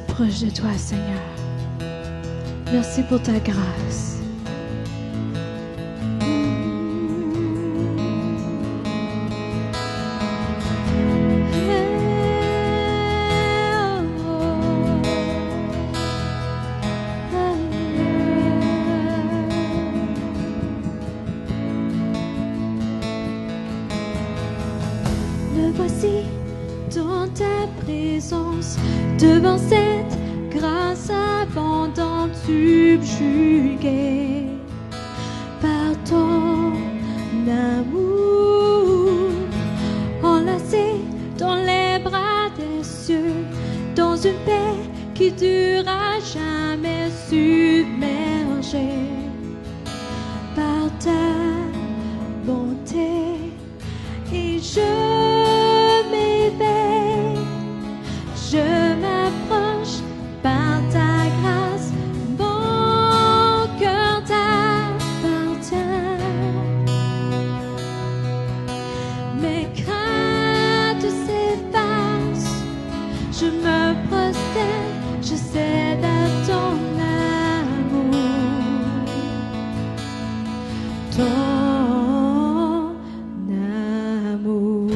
m'approche de toi, Seigneur. Merci pour ta grâce. Me voici dans ta présence, devant cette grâce abondante, subjuguée par ton amour, enlacé dans les bras des cieux, dans une paix qui dure à jamais, submergé par ta bonté. Et je m'éveille, je m'approche par ta grâce, mon cœur t'appartient. Mes craintes s'effacent, je me prosterne, je cède à ton amour. Ton amour.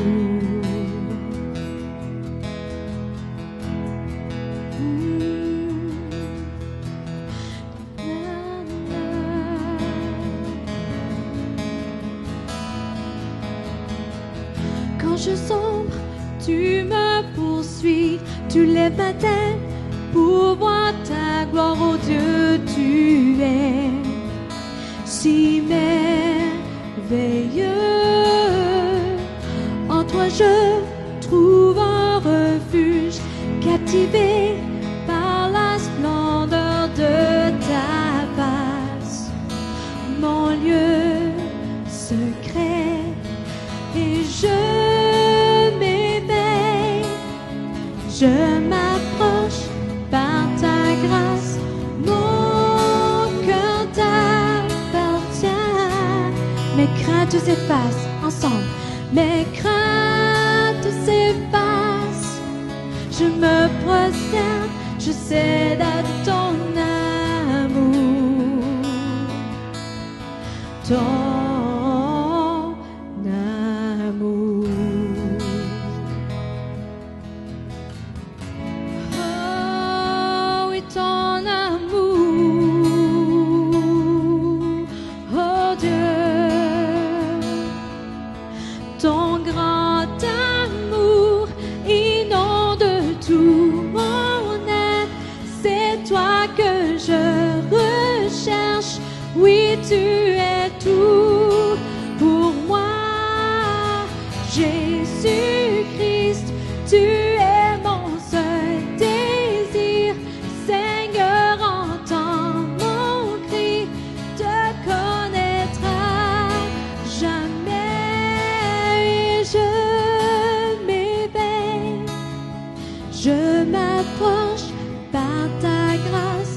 Quand je sombre, tu me poursuis, tu lèves ma tête pour voir ta gloire, oh Dieu, tu es si merveilleux. En toi je trouve un refuge, captivé par la splendeur de ta face, mon lieu secret. Et je m'éveille, je m'approche par ta grâce, mon cœur t'appartient. Mes craintes s'effacent ensemble, mes craintes s'effacent, je me prosterne, je cède à ton amour. Ton amour. Oh oui, ton amour, oh Dieu, ton grand amour inonde tout mon être. C'est toi que je recherche, oui, tu es tout pour moi. Jésus-Christ, tu es mon seul désir. Seigneur, entends mon cri, te connaîtra jamais. Et je m'éveille, je m'approche par ta grâce,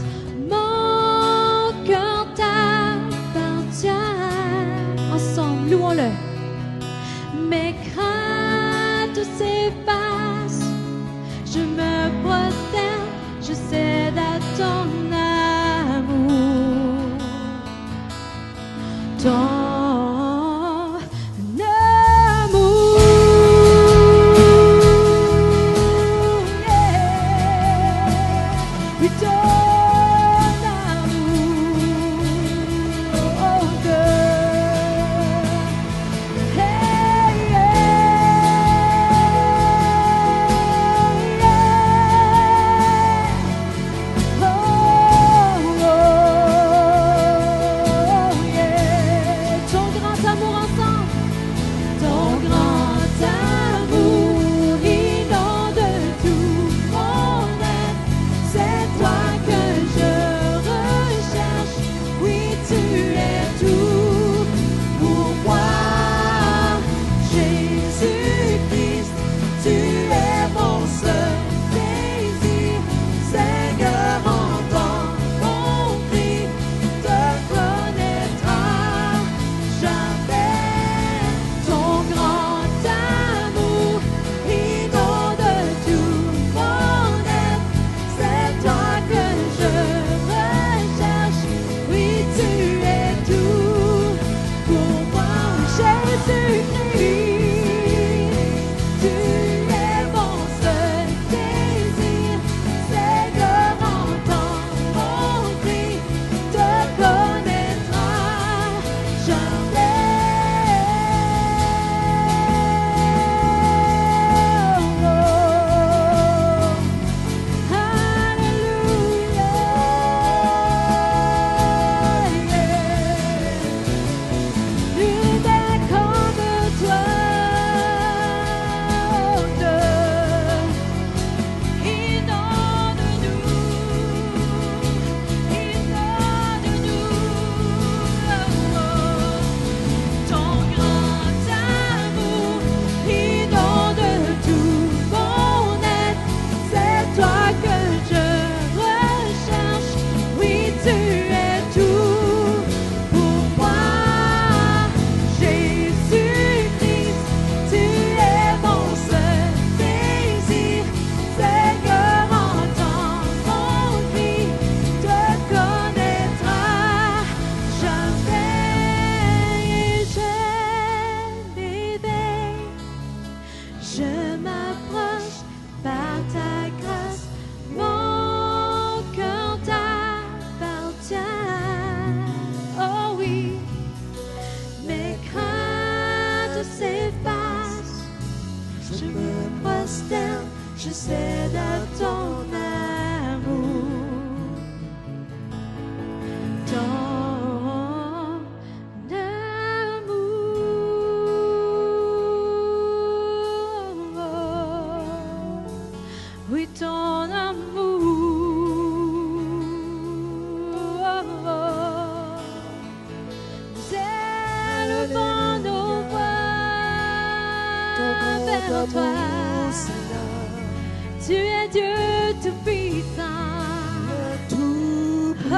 mon cœur t'appartient.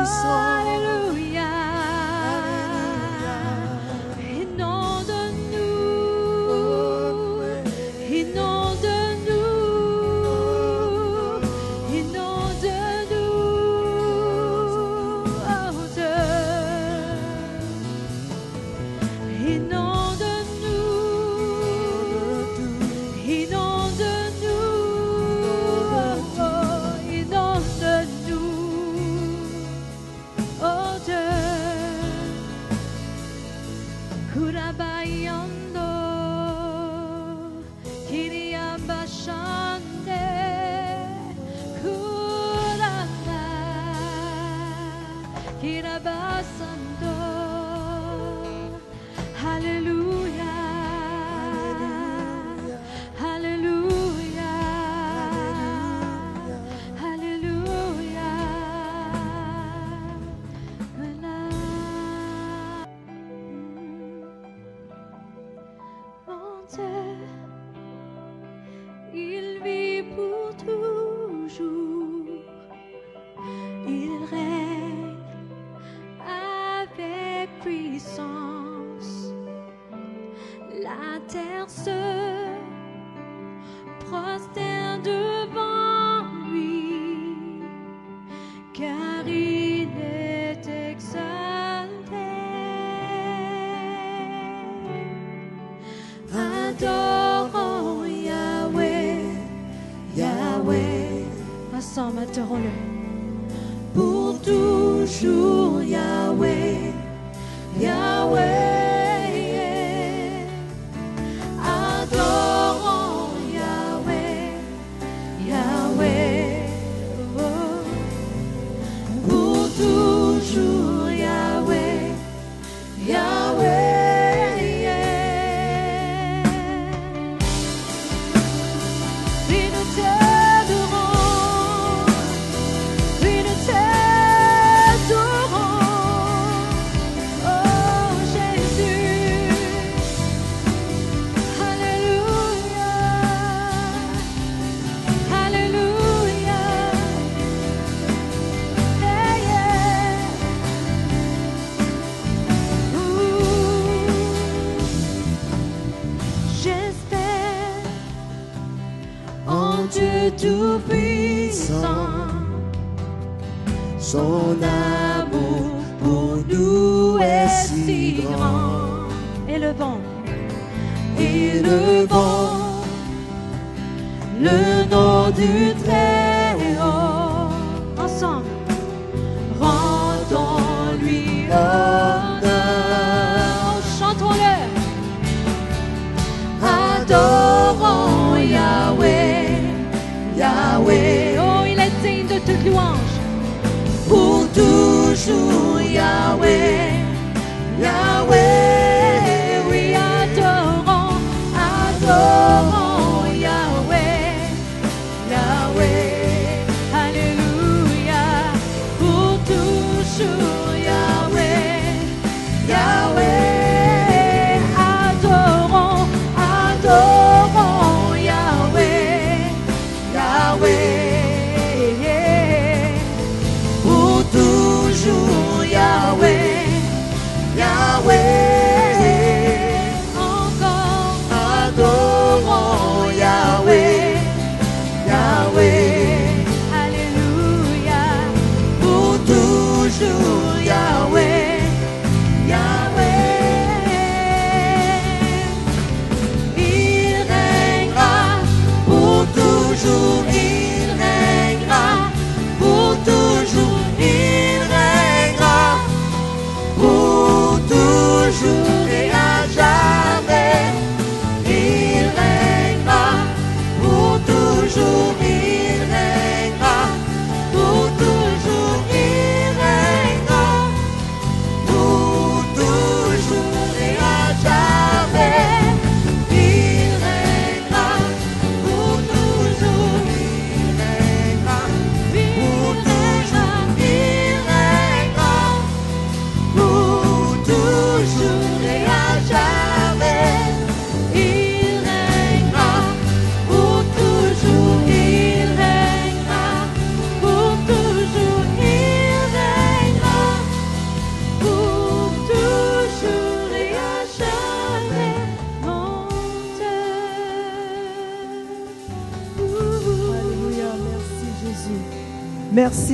Alléluia. Il vit pour toujours, il règne avec puissance. La terre se prosterne devant lui, car il est exalté. Adorons Yahweh, Yahweh. Ensemble, adorons-le. Pour toujours, Yahweh, Yahweh. Adorons Yahweh, Yahweh. Oh. Pour toujours, Yahweh, Yahweh. Dieu Tout-Puissant, son amour pour nous est si grand. Élevons le nom du Très-Haut. Ensemble, rendons-lui honneur. Chantons-le. Adorons Yahweh, Yahweh. Oh, il est digne de toute louange. Pour toujours, Yahweh, Yahweh. Oui, adorons, adorons Yahweh, Yahweh. Alléluia. Pour toujours, Yahweh, Yahweh. Adorons, adorons Yahweh, Yahweh. Pour toujours, Yahweh, Yahweh.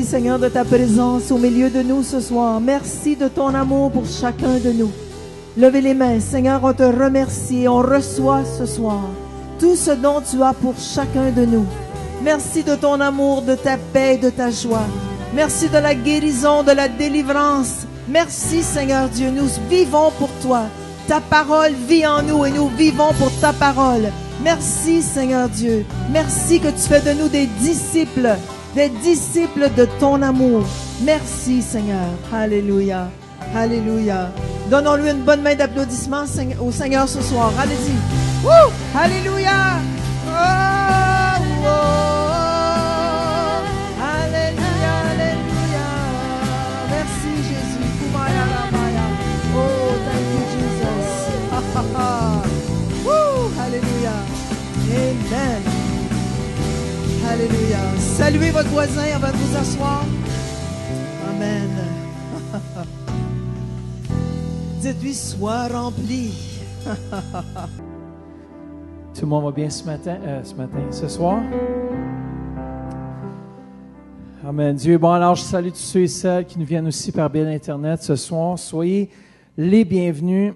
Merci Seigneur de ta présence au milieu de nous ce soir. Merci de ton amour pour chacun de nous. Levez les mains. Seigneur, on te remercie et on reçoit ce soir tout ce dont tu as pour chacun de nous. Merci de ton amour, de ta paix, de ta joie. Merci de la guérison, de la délivrance. Merci Seigneur Dieu, nous vivons pour toi. Ta parole vit en nous et nous vivons pour ta parole. Merci Seigneur Dieu. Merci que tu fais de nous des disciples de ton amour. Merci Seigneur. Alléluia. Alléluia. Donnons-lui une bonne main d'applaudissement au Seigneur ce soir. Allez-y. Woo! Alléluia. Oh, oh. Alléluia, alléluia. Merci Jésus. Kumaya Ramaya. Oh, thank you Jesus. Woo! Alléluia. Amen. Alléluia. Saluez votre voisin avant de vous asseoir. Amen. Dites-lui, sois rempli. Tout le monde va bien ce soir? Amen. Dieu est bon. Alors, je salue tous ceux et celles qui nous viennent aussi par bien Internet ce soir. Soyez les bienvenus.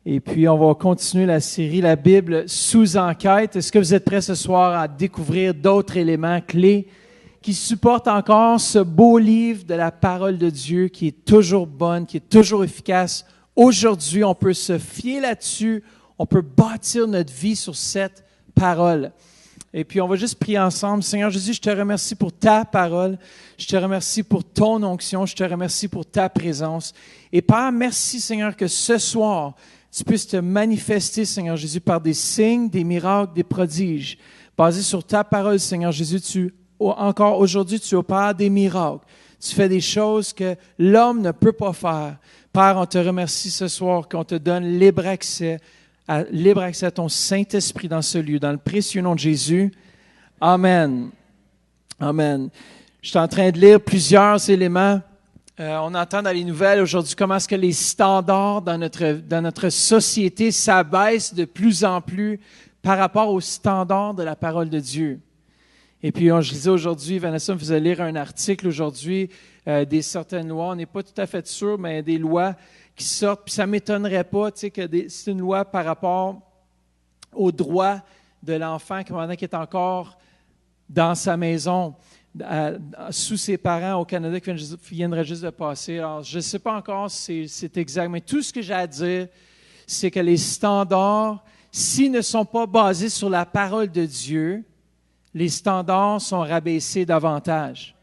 Et puis, on va continuer la série La Bible sous enquête. Est-ce que vous êtes prêts ce soir à découvrir d'autres éléments clés qui supportent encore ce beau livre de la parole de Dieu qui est toujours bonne, qui est toujours efficace? Aujourd'hui, on peut se fier là-dessus. On peut bâtir notre vie sur cette parole. Et puis, on va juste prier ensemble. Seigneur Jésus, je te remercie pour ta parole. Je te remercie pour ton onction. Je te remercie pour ta présence. Et Père, merci Seigneur que ce soir, tu puisses te manifester, Seigneur Jésus, par des signes, des miracles, des prodiges. Basés sur ta parole, Seigneur Jésus, encore aujourd'hui, tu opères des miracles. Tu fais des choses que l'homme ne peut pas faire. Père, on te remercie ce soir qu'on te donne libre accès à ton Saint-Esprit dans ce lieu, dans le précieux nom de Jésus. Amen. Amen. Je suis en train de lire plusieurs éléments. On entend dans les nouvelles aujourd'hui comment est-ce que les standards dans notre société s'abaissent de plus en plus par rapport aux standards de la parole de Dieu. Et puis, je lisais aujourd'hui, Vanessa me faisait lire un article aujourd'hui des certaines lois. On n'est pas tout à fait sûr, mais des lois qui sortent. Puis ça ne m'étonnerait pas, tu sais, que c'est une loi par rapport aux droits de l'enfant qui est encore dans sa maison, sous ses parents au Canada, qui viendrait juste de passer. Alors, je ne sais pas encore si c'est exact, mais tout ce que j'ai à dire, c'est que les standards, s'ils ne sont pas basés sur la parole de Dieu, les standards sont rabaissés davantage.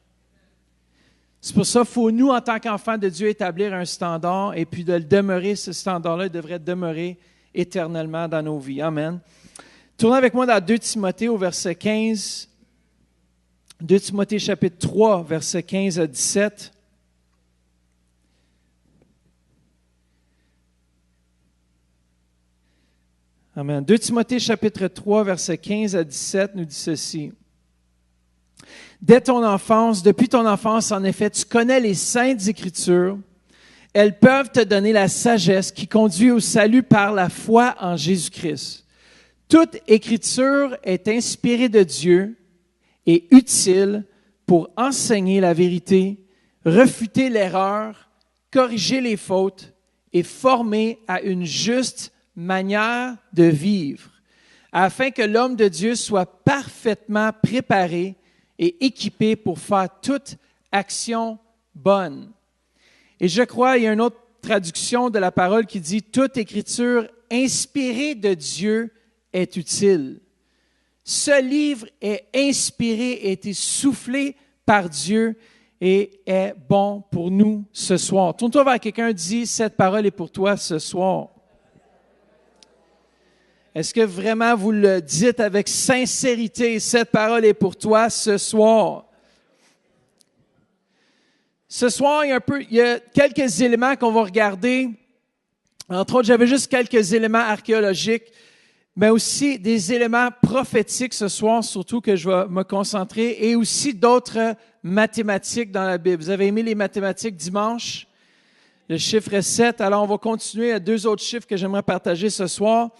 C'est pour ça qu'il faut, nous, en tant qu'enfants de Dieu, établir un standard et puis de le demeurer, ce standard-là devrait demeurer éternellement dans nos vies. Amen. Tournez avec moi dans 2 Timothée au verset 15. 2 Timothée chapitre 3, versets 15 à 17. Amen. 2 Timothée chapitre 3, versets 15 à 17 nous dit ceci. Depuis ton enfance, en effet, tu connais les saintes Écritures. Elles peuvent te donner la sagesse qui conduit au salut par la foi en Jésus-Christ. Toute Écriture est inspirée de Dieu et utile pour enseigner la vérité, refuter l'erreur, corriger les fautes et former à une juste manière de vivre, afin que l'homme de Dieu soit parfaitement préparé et équipé pour faire toute action bonne. Et je crois, il y a une autre traduction de la parole qui dit « Toute écriture inspirée de Dieu est utile ». Ce livre est inspiré, a été soufflé par Dieu et est bon pour nous ce soir. Tourne-toi vers quelqu'un et dis « Cette parole est pour toi ce soir ». Est-ce que vraiment vous le dites avec sincérité, cette parole est pour toi ce soir? Ce soir, il y a quelques éléments qu'on va regarder. Entre autres, j'avais juste quelques éléments archéologiques, mais aussi des éléments prophétiques ce soir, surtout que je vais me concentrer, et aussi d'autres mathématiques dans la Bible. Vous avez aimé les mathématiques dimanche? Le chiffre 7. Alors, on va continuer à 2 autres chiffres que j'aimerais partager ce soir.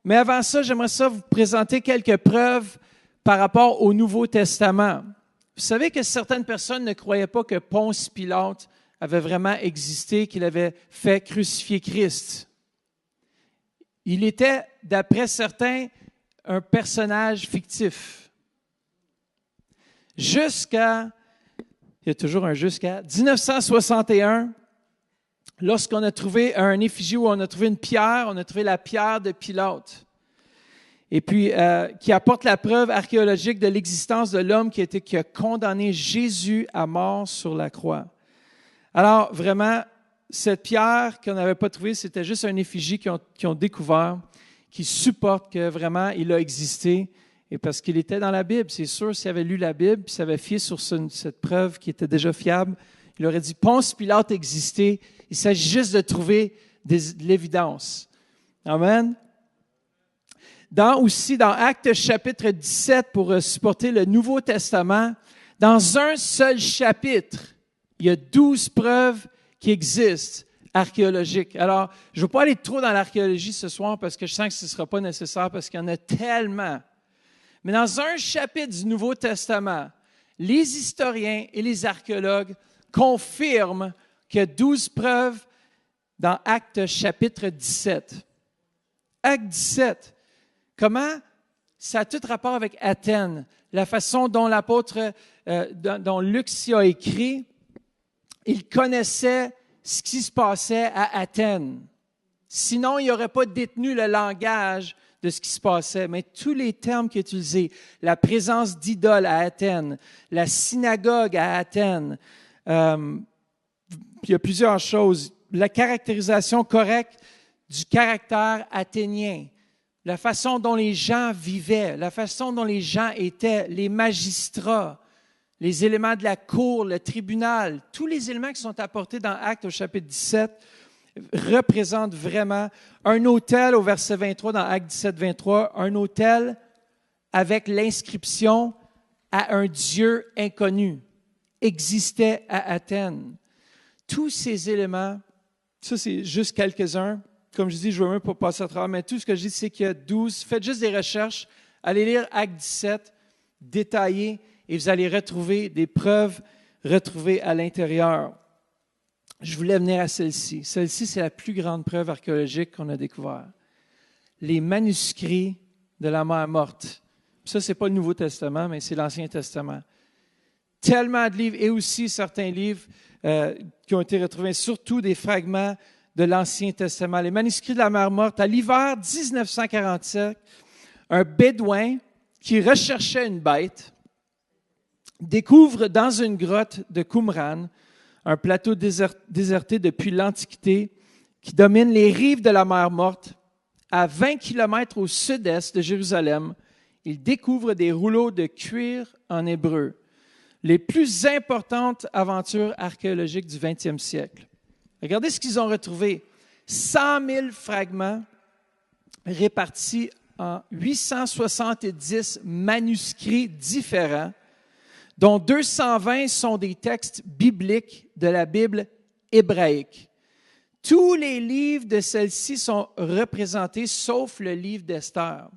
Mais avant ça, j'aimerais vous présenter quelques preuves par rapport au Nouveau Testament. Vous Vous savez que certaines personnes ne croyaient pas que Ponce Pilate avait vraiment existé, qu'il avait fait crucifier Christ. Il était, d'après certains, un personnage fictif. Il y a toujours un jusqu'à 1961, lorsqu'on a trouvé un effigie où on a trouvé une pierre, on a trouvé la pierre de Pilate. Et puis, qui apporte la preuve archéologique de l'existence de l'homme qui a condamné Jésus à mort sur la croix. Alors, vraiment, cette pierre qu'on n'avait pas trouvée, c'était juste un effigie qu'ils ont découvert, qui supporte que vraiment, il a existé. Et parce qu'il était dans la Bible, c'est sûr, s'il avait lu la Bible, puis s'il avait fié sur cette preuve qui était déjà fiable, il aurait dit, Ponce Pilate existait. Il s'agit juste de trouver de l'évidence. Amen. Dans Actes chapitre 17, pour supporter le Nouveau Testament, dans un seul chapitre, il y a 12 preuves qui existent archéologiques. Alors, je ne veux pas aller trop dans l'archéologie ce soir parce que je sens que ce ne sera pas nécessaire parce qu'il y en a tellement. Mais dans un chapitre du Nouveau Testament, les historiens et les archéologues confirment qu'il y a 12 preuves dans Actes chapitre 17. Acte 17. Comment ça a tout rapport avec Athènes, la façon dont dont Luc s'y a écrit, il connaissait ce qui se passait à Athènes. Sinon, il n'aurait pas détenu le langage de ce qui se passait. Mais tous les termes qu'il a utilisés, la présence d'idoles à Athènes, la synagogue à Athènes, il y a plusieurs choses. La caractérisation correcte du caractère athénien, la façon dont les gens vivaient, la façon dont les gens étaient, les magistrats, les éléments de la cour, le tribunal, tous les éléments qui sont apportés dans Actes au chapitre 17 représentent vraiment un autel au verset 23 dans Actes 17, 23, un autel avec l'inscription à un Dieu inconnu existait à Athènes. Tous ces éléments, ça c'est juste quelques-uns. Comme je dis, je ne veux même pas passer à travers, mais tout ce que je dis, c'est qu'il y a 12. Faites juste des recherches. Allez lire Acte 17, détaillé, et vous allez retrouver des preuves retrouvées à l'intérieur. Je voulais venir à celle-ci. Celle-ci, c'est la plus grande preuve archéologique qu'on a découverte. Les manuscrits de la mer morte. Ça, ce n'est pas le Nouveau Testament, mais c'est l'Ancien Testament. Tellement de livres, et aussi certains livres qui ont été retrouvés, surtout des fragments de l'Ancien Testament. Les manuscrits de la mer morte. À l'hiver 1947, un Bédouin qui recherchait une bête découvre dans une grotte de Qumran, un plateau déserté depuis l'Antiquité qui domine les rives de la mer morte, à 20 km au sud-est de Jérusalem. Il découvre des rouleaux de cuir en hébreu, les plus importantes aventures archéologiques du 20e siècle. Regardez ce qu'ils ont retrouvé. 100 000 fragments répartis en 870 manuscrits différents, dont 220 sont des textes bibliques de la Bible hébraïque. Tous les livres de celle-ci sont représentés, sauf le livre d'Esther.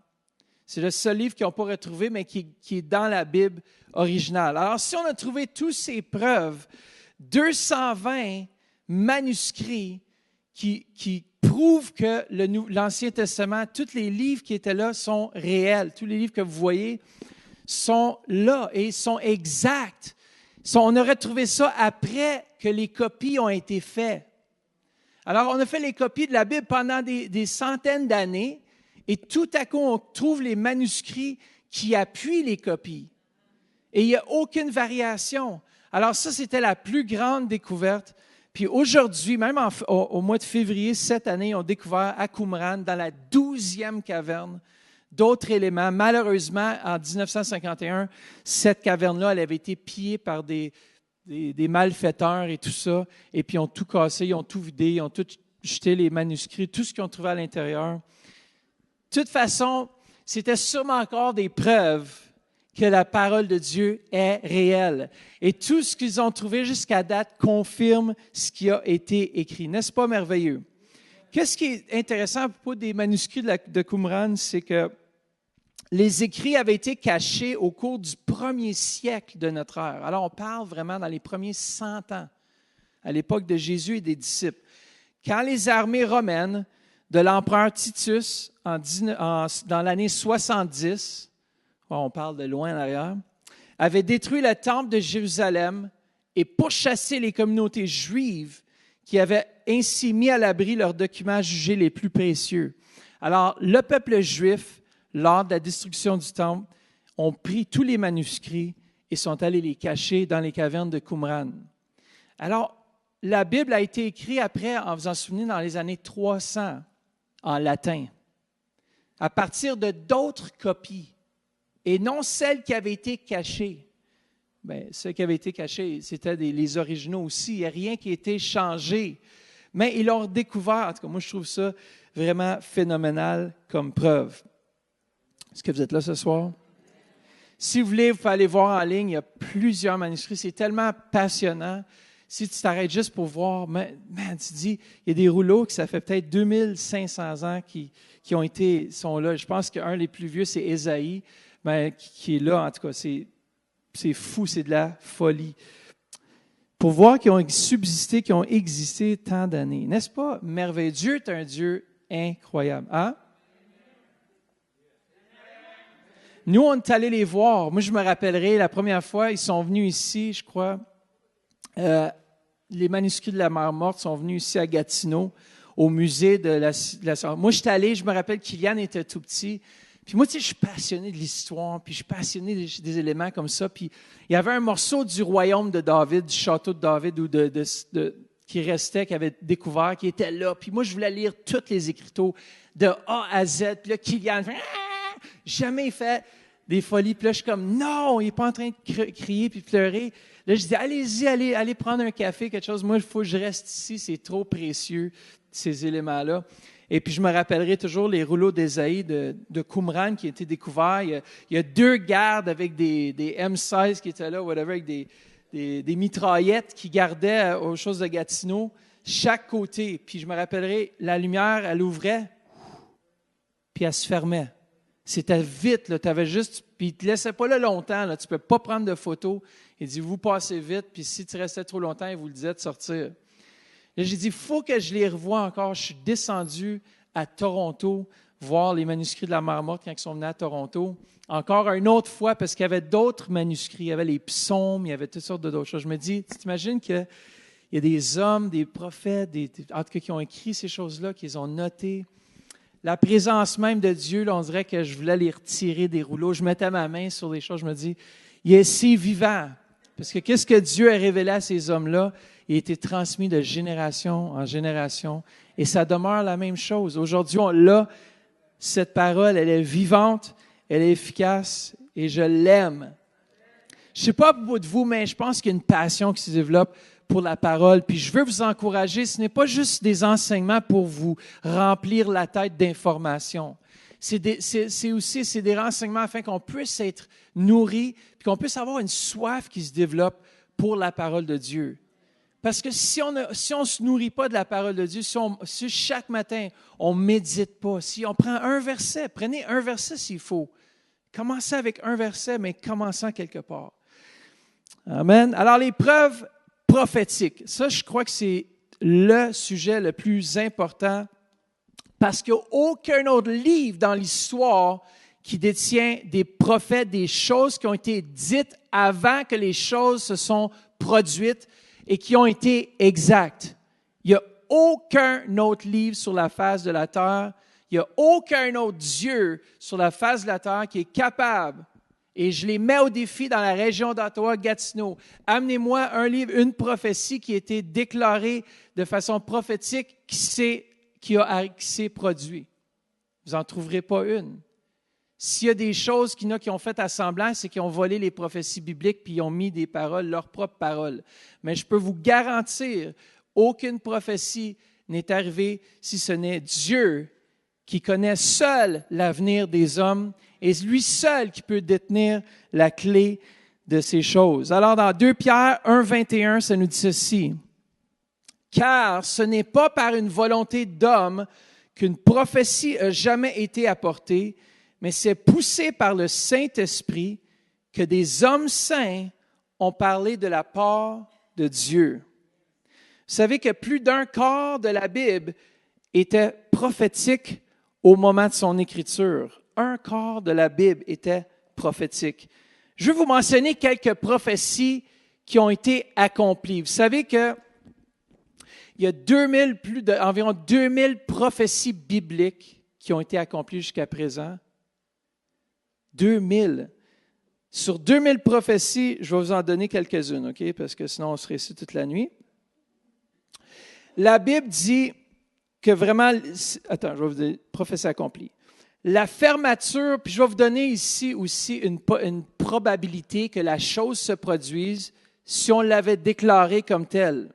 C'est le seul livre qu'ils n'ont pas retrouvé, mais qui est dans la Bible originale. Alors, si on a trouvé toutes ces preuves, 220 manuscrits qui prouvent que l'Ancien Testament, tous les livres qui étaient là sont réels. Tous les livres que vous voyez sont là et sont exacts. On a retrouvé ça après que les copies ont été faites. Alors, on a fait les copies de la Bible pendant des centaines d'années et tout à coup, on trouve les manuscrits qui appuient les copies. Et il n'y a aucune variation. Alors ça, c'était la plus grande découverte. Puis aujourd'hui, même au mois de février cette année, on a découvert à Qumran, dans la 12e caverne, d'autres éléments. Malheureusement, en 1951, cette caverne-là, elle avait été pillée par des malfaiteurs et tout ça. Et puis, ils ont tout cassé, ils ont tout vidé, ils ont tout jeté les manuscrits, tout ce qu'ils ont trouvé à l'intérieur. De toute façon, c'était sûrement encore des preuves que la parole de Dieu est réelle. Et tout ce qu'ils ont trouvé jusqu'à date confirme ce qui a été écrit. N'est-ce pas merveilleux? Qu'est-ce qui est intéressant à propos des manuscrits de Qumran, c'est que les écrits avaient été cachés au cours du premier siècle de notre ère. Alors, on parle vraiment dans les premiers 100 ans, à l'époque de Jésus et des disciples. Quand les armées romaines de l'empereur Titus, dans l'année 70, on parle de loin en arrière, avaient détruit le temple de Jérusalem et pourchassé les communautés juives qui avaient ainsi mis à l'abri leurs documents jugés les plus précieux. Alors, le peuple juif, lors de la destruction du temple, ont pris tous les manuscrits et sont allés les cacher dans les cavernes de Qumran. Alors, la Bible a été écrite après, en vous en souvenez, dans les années 300, en latin, à partir de d'autres copies, et non celles qui avaient été cachées. Bien, ceux qui avaient été cachés, c'était les originaux aussi. Il n'y a rien qui a été changé. Mais ils l'ont découvert. En tout cas, moi, je trouve ça vraiment phénoménal comme preuve. Est-ce que vous êtes là ce soir? Si vous voulez, vous pouvez aller voir en ligne. Il y a plusieurs manuscrits. C'est tellement passionnant. Si tu t'arrêtes juste pour voir, man, tu dis, il y a des rouleaux qui ça fait peut-être 2500 ans qui sont là. Je pense qu'un des plus vieux, c'est Ésaïe, qui est là. En tout cas, c'est fou, c'est de la folie. Pour voir qu'ils ont subsisté, qu'ils ont existé tant d'années. N'est-ce pas merveilleux? Dieu est un Dieu incroyable. Hein? Nous, on est allés les voir. Moi, je me rappellerai, la première fois, ils sont venus ici, je crois. Les manuscrits de la Mer Morte sont venus ici à Gatineau, au musée de la... Moi, j'étais allé, je me rappelle qu'Iliane était tout petit. Puis moi, tu sais, je suis passionné de l'histoire, puis je suis passionné des éléments comme ça. Puis il y avait un morceau du royaume de David, du château de David, ou qui restait, qui avait découvert, qui était là. Puis moi, je voulais lire tous les écriteaux de A à Z. Puis là, Kylian fait « Jamais fait des folies. » Puis là, je suis comme « Non, il n'est pas en train de crier puis pleurer. » Là, je dis « Allez-y, allez prendre un café, quelque chose. Moi, il faut que je reste ici. C'est trop précieux, ces éléments-là. » Et puis, je me rappellerai toujours les rouleaux d'Ésaïe de Qumran qui ont été découverts. Il y a 2 gardes avec des M16 qui étaient là, whatever, avec des mitraillettes qui gardaient aux choses de Gatineau, chaque côté. Puis, je me rappellerai, la lumière, elle ouvrait, puis elle se fermait. C'était vite, là, tu avais juste... Puis, il ne te laissait pas là longtemps, là, tu ne peux pas prendre de photos. Il dit, vous passez vite, puis si tu restais trop longtemps, il vous le disait de sortir. Là, j'ai dit, il faut que je les revoie encore. Je suis descendu à Toronto voir les manuscrits de la Mer Morte quand ils sont venus à Toronto. Encore une autre fois, parce qu'il y avait d'autres manuscrits. Il y avait les psaumes, il y avait toutes sortes d'autres choses. Je me dis, tu t'imagines qu'il y a des hommes, des prophètes, en tout cas, qui ont écrit ces choses-là, qui les ont notées. La présence même de Dieu, là, on dirait que je voulais les retirer des rouleaux. Je mettais ma main sur les choses. Je me dis, il est si vivant. Parce que qu'est-ce que Dieu a révélé à ces hommes-là? Il a été transmis de génération en génération. Et ça demeure la même chose. Aujourd'hui, on l'a, cette parole, elle est vivante, elle est efficace et je l'aime. Je ne sais pas pour de vous, mais je pense qu'il y a une passion qui se développe pour la parole. Puis je veux vous encourager, ce n'est pas juste des enseignements pour vous remplir la tête d'informations. C'est des renseignements afin qu'on puisse être nourri, puis qu'on puisse avoir une soif qui se développe pour la parole de Dieu. Parce que si on ne se nourrit pas de la parole de Dieu, si chaque matin on ne médite pas, si on prend un verset, prenez un verset s'il faut. Commencez avec un verset, mais commençons quelque part. Amen. Alors les preuves prophétiques, ça je crois que c'est le sujet le plus important parce qu'il n'y a aucun autre livre dans l'histoire qui détient des prophètes, des choses qui ont été dites avant que les choses se sont produites et qui ont été exactes. Il n'y a aucun autre livre sur la face de la terre, il n'y a aucun autre Dieu sur la face de la terre qui est capable, et je les mets au défi dans la région d'Ottawa-Gatineau, amenez-moi un livre, une prophétie qui a été déclarée de façon prophétique qui s'est produite. Vous n'en trouverez pas une. S'il y a des choses qui ont fait assemblant, c'est qu'ils ont volé les prophéties bibliques puis ils ont mis des paroles, leurs propres paroles. Mais je peux vous garantir, aucune prophétie n'est arrivée si ce n'est Dieu qui connaît seul l'avenir des hommes et lui seul qui peut détenir la clé de ces choses. Alors, dans 2 Pierre 1, 21, ça nous dit ceci. « Car ce n'est pas par une volonté d'homme qu'une prophétie a jamais été apportée, mais c'est poussé par le Saint-Esprit que des hommes saints ont parlé de la part de Dieu. Vous savez que plus d'un quart de la Bible était prophétique au moment de son écriture. Un quart de la Bible était prophétique. Je vais vous mentionner quelques prophéties qui ont été accomplies. Vous savez que il y a environ 2000 prophéties bibliques qui ont été accomplies jusqu'à présent. 2000. Sur 2000 prophéties, je vais vous en donner quelques-unes, OK? Parce que sinon, on serait ici toute la nuit. La Bible dit que vraiment... Attends, je vais vous dire, prophétie accomplie. La fermeture, puis je vais vous donner ici aussi une probabilité que la chose se produise si on l'avait déclarée comme telle.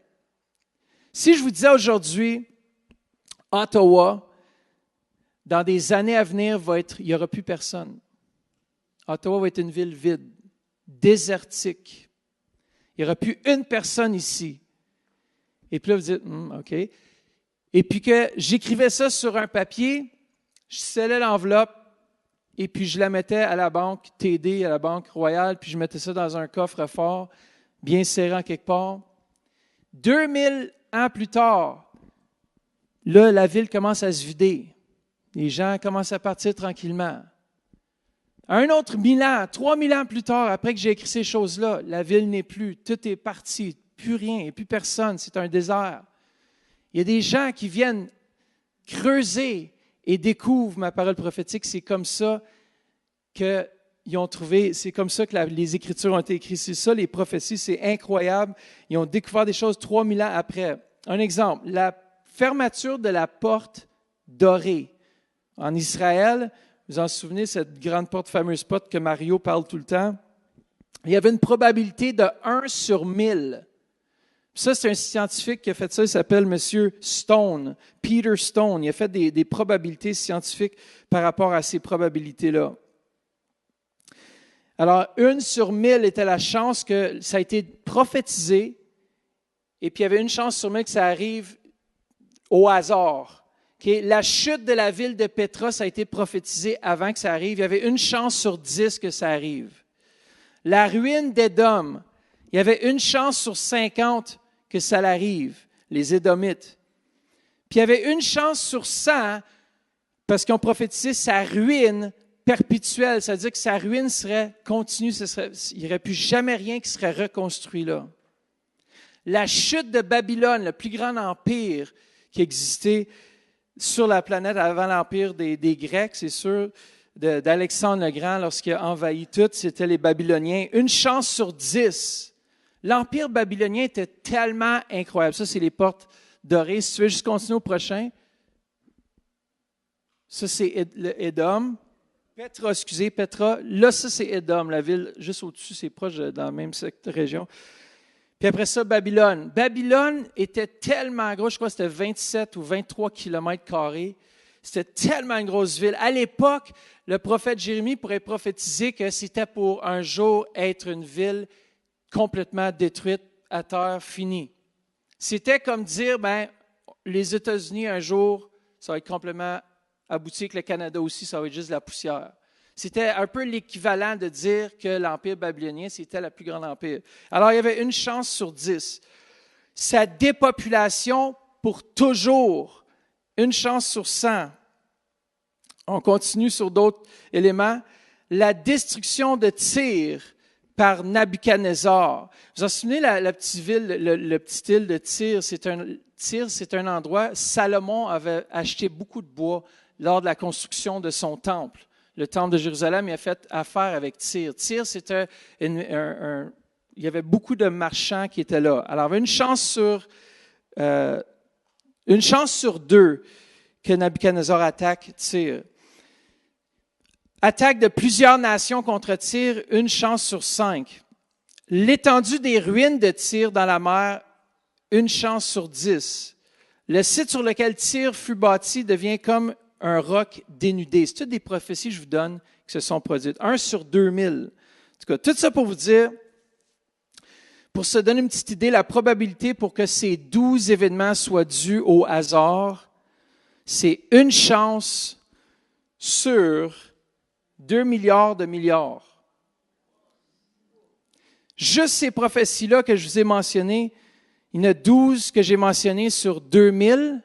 Si je vous disais aujourd'hui, Ottawa, dans des années à venir, il n'y aura plus personne. Ottawa va être une ville vide, désertique. Il n'y aura plus une personne ici. Et puis là, vous dites, OK. Et puis que j'écrivais ça sur un papier, je scellais l'enveloppe et puis je la mettais à la banque TD, à la Banque Royale, puis je mettais ça dans un coffre-fort, bien serré en quelque part. 2000 ans plus tard, là, la ville commence à se vider. Les gens commencent à partir tranquillement. Un autre 1000 ans, 3000 ans plus tard, après que j'ai écrit ces choses-là, la ville n'est plus, tout est parti, plus rien, plus personne, c'est un désert. Il y a des gens qui viennent creuser et découvrent ma parole prophétique. C'est comme ça qu'ils ont trouvé, c'est comme ça que les Écritures ont été écrites. C'est ça, les prophéties, c'est incroyable. Ils ont découvert des choses 3000 ans après. Un exemple, la fermeture de la porte dorée. En Israël, vous vous en souvenez, cette grande porte, fameuse porte que Mario parle tout le temps, il y avait une probabilité de 1 sur 1000. Ça, c'est un scientifique qui a fait ça, il s'appelle M. Stone, Peter Stone. Il a fait des probabilités scientifiques par rapport à ces probabilités-là. Alors, 1 sur 1000 était la chance que ça a été prophétisé, et puis il y avait une chance sur 1000 que ça arrive au hasard. Okay? La chute de la ville de Pétra, ça a été prophétisé avant que ça arrive. Il y avait une chance sur 10 que ça arrive. La ruine d'Édom, il y avait une chance sur 50 que ça l'arrive, les Édomites. Puis il y avait une chance sur 100, parce qu'ils ont prophétisé sa ruine perpétuelle, c'est-à-dire que sa ruine serait continue, il n'y aurait plus jamais rien qui serait reconstruit là. La chute de Babylone, le plus grand empire qui existait sur la planète avant l'empire des Grecs, c'est sûr, d'Alexandre le Grand, lorsqu'il a envahi tout, c'était les Babyloniens. Une chance sur 10. L'empire babylonien était tellement incroyable. Ça, c'est les portes dorées. Si tu veux juste continuer au prochain. Ça, c'est Édom. Petra. Là, ça, c'est Édom, la ville juste au-dessus. C'est proche dans la même région. Puis après ça, Babylone. Babylone était tellement gros, je crois que c'était 27 ou 23 kilomètres carrés. C'était tellement une grosse ville. À l'époque, le prophète Jérémie pourrait prophétiser que c'était pour un jour être une ville complètement détruite, à terre, finie. C'était comme dire, les États-Unis, un jour, ça va être complètement abouti, avec le Canada aussi, ça va être juste de la poussière. C'était un peu l'équivalent de dire que l'Empire babylonien, c'était le plus grand empire. Alors, il y avait une chance sur 10. Sa dépopulation pour toujours, une chance sur 100. On continue sur d'autres éléments. La destruction de Tyr par Nabuchodonosor. Vous vous souvenez, la petite ville, le petit île de Tyr, c'est un endroit, Salomon avait acheté beaucoup de bois lors de la construction de son temple. Le temple de Jérusalem, il a fait affaire avec Tyr. Tyr, c'était il y avait beaucoup de marchands qui étaient là. Alors, il y avait une chance sur 2 que Nabuchodonosor attaque Tyr. Attaque de plusieurs nations contre Tyr, une chance sur 5. L'étendue des ruines de Tyr dans la mer, une chance sur 10. Le site sur lequel Tyr fut bâti devient comme un roc dénudé. C'est toutes des prophéties que je vous donne qui se sont produites. 1 sur 2000. En tout cas, tout ça pour vous dire, pour se donner une petite idée, la probabilité pour que ces 12 événements soient dus au hasard, c'est une chance sur 2 milliards de milliards. Juste ces prophéties-là que je vous ai mentionnées, il y en a 12 que j'ai mentionnées sur 2000.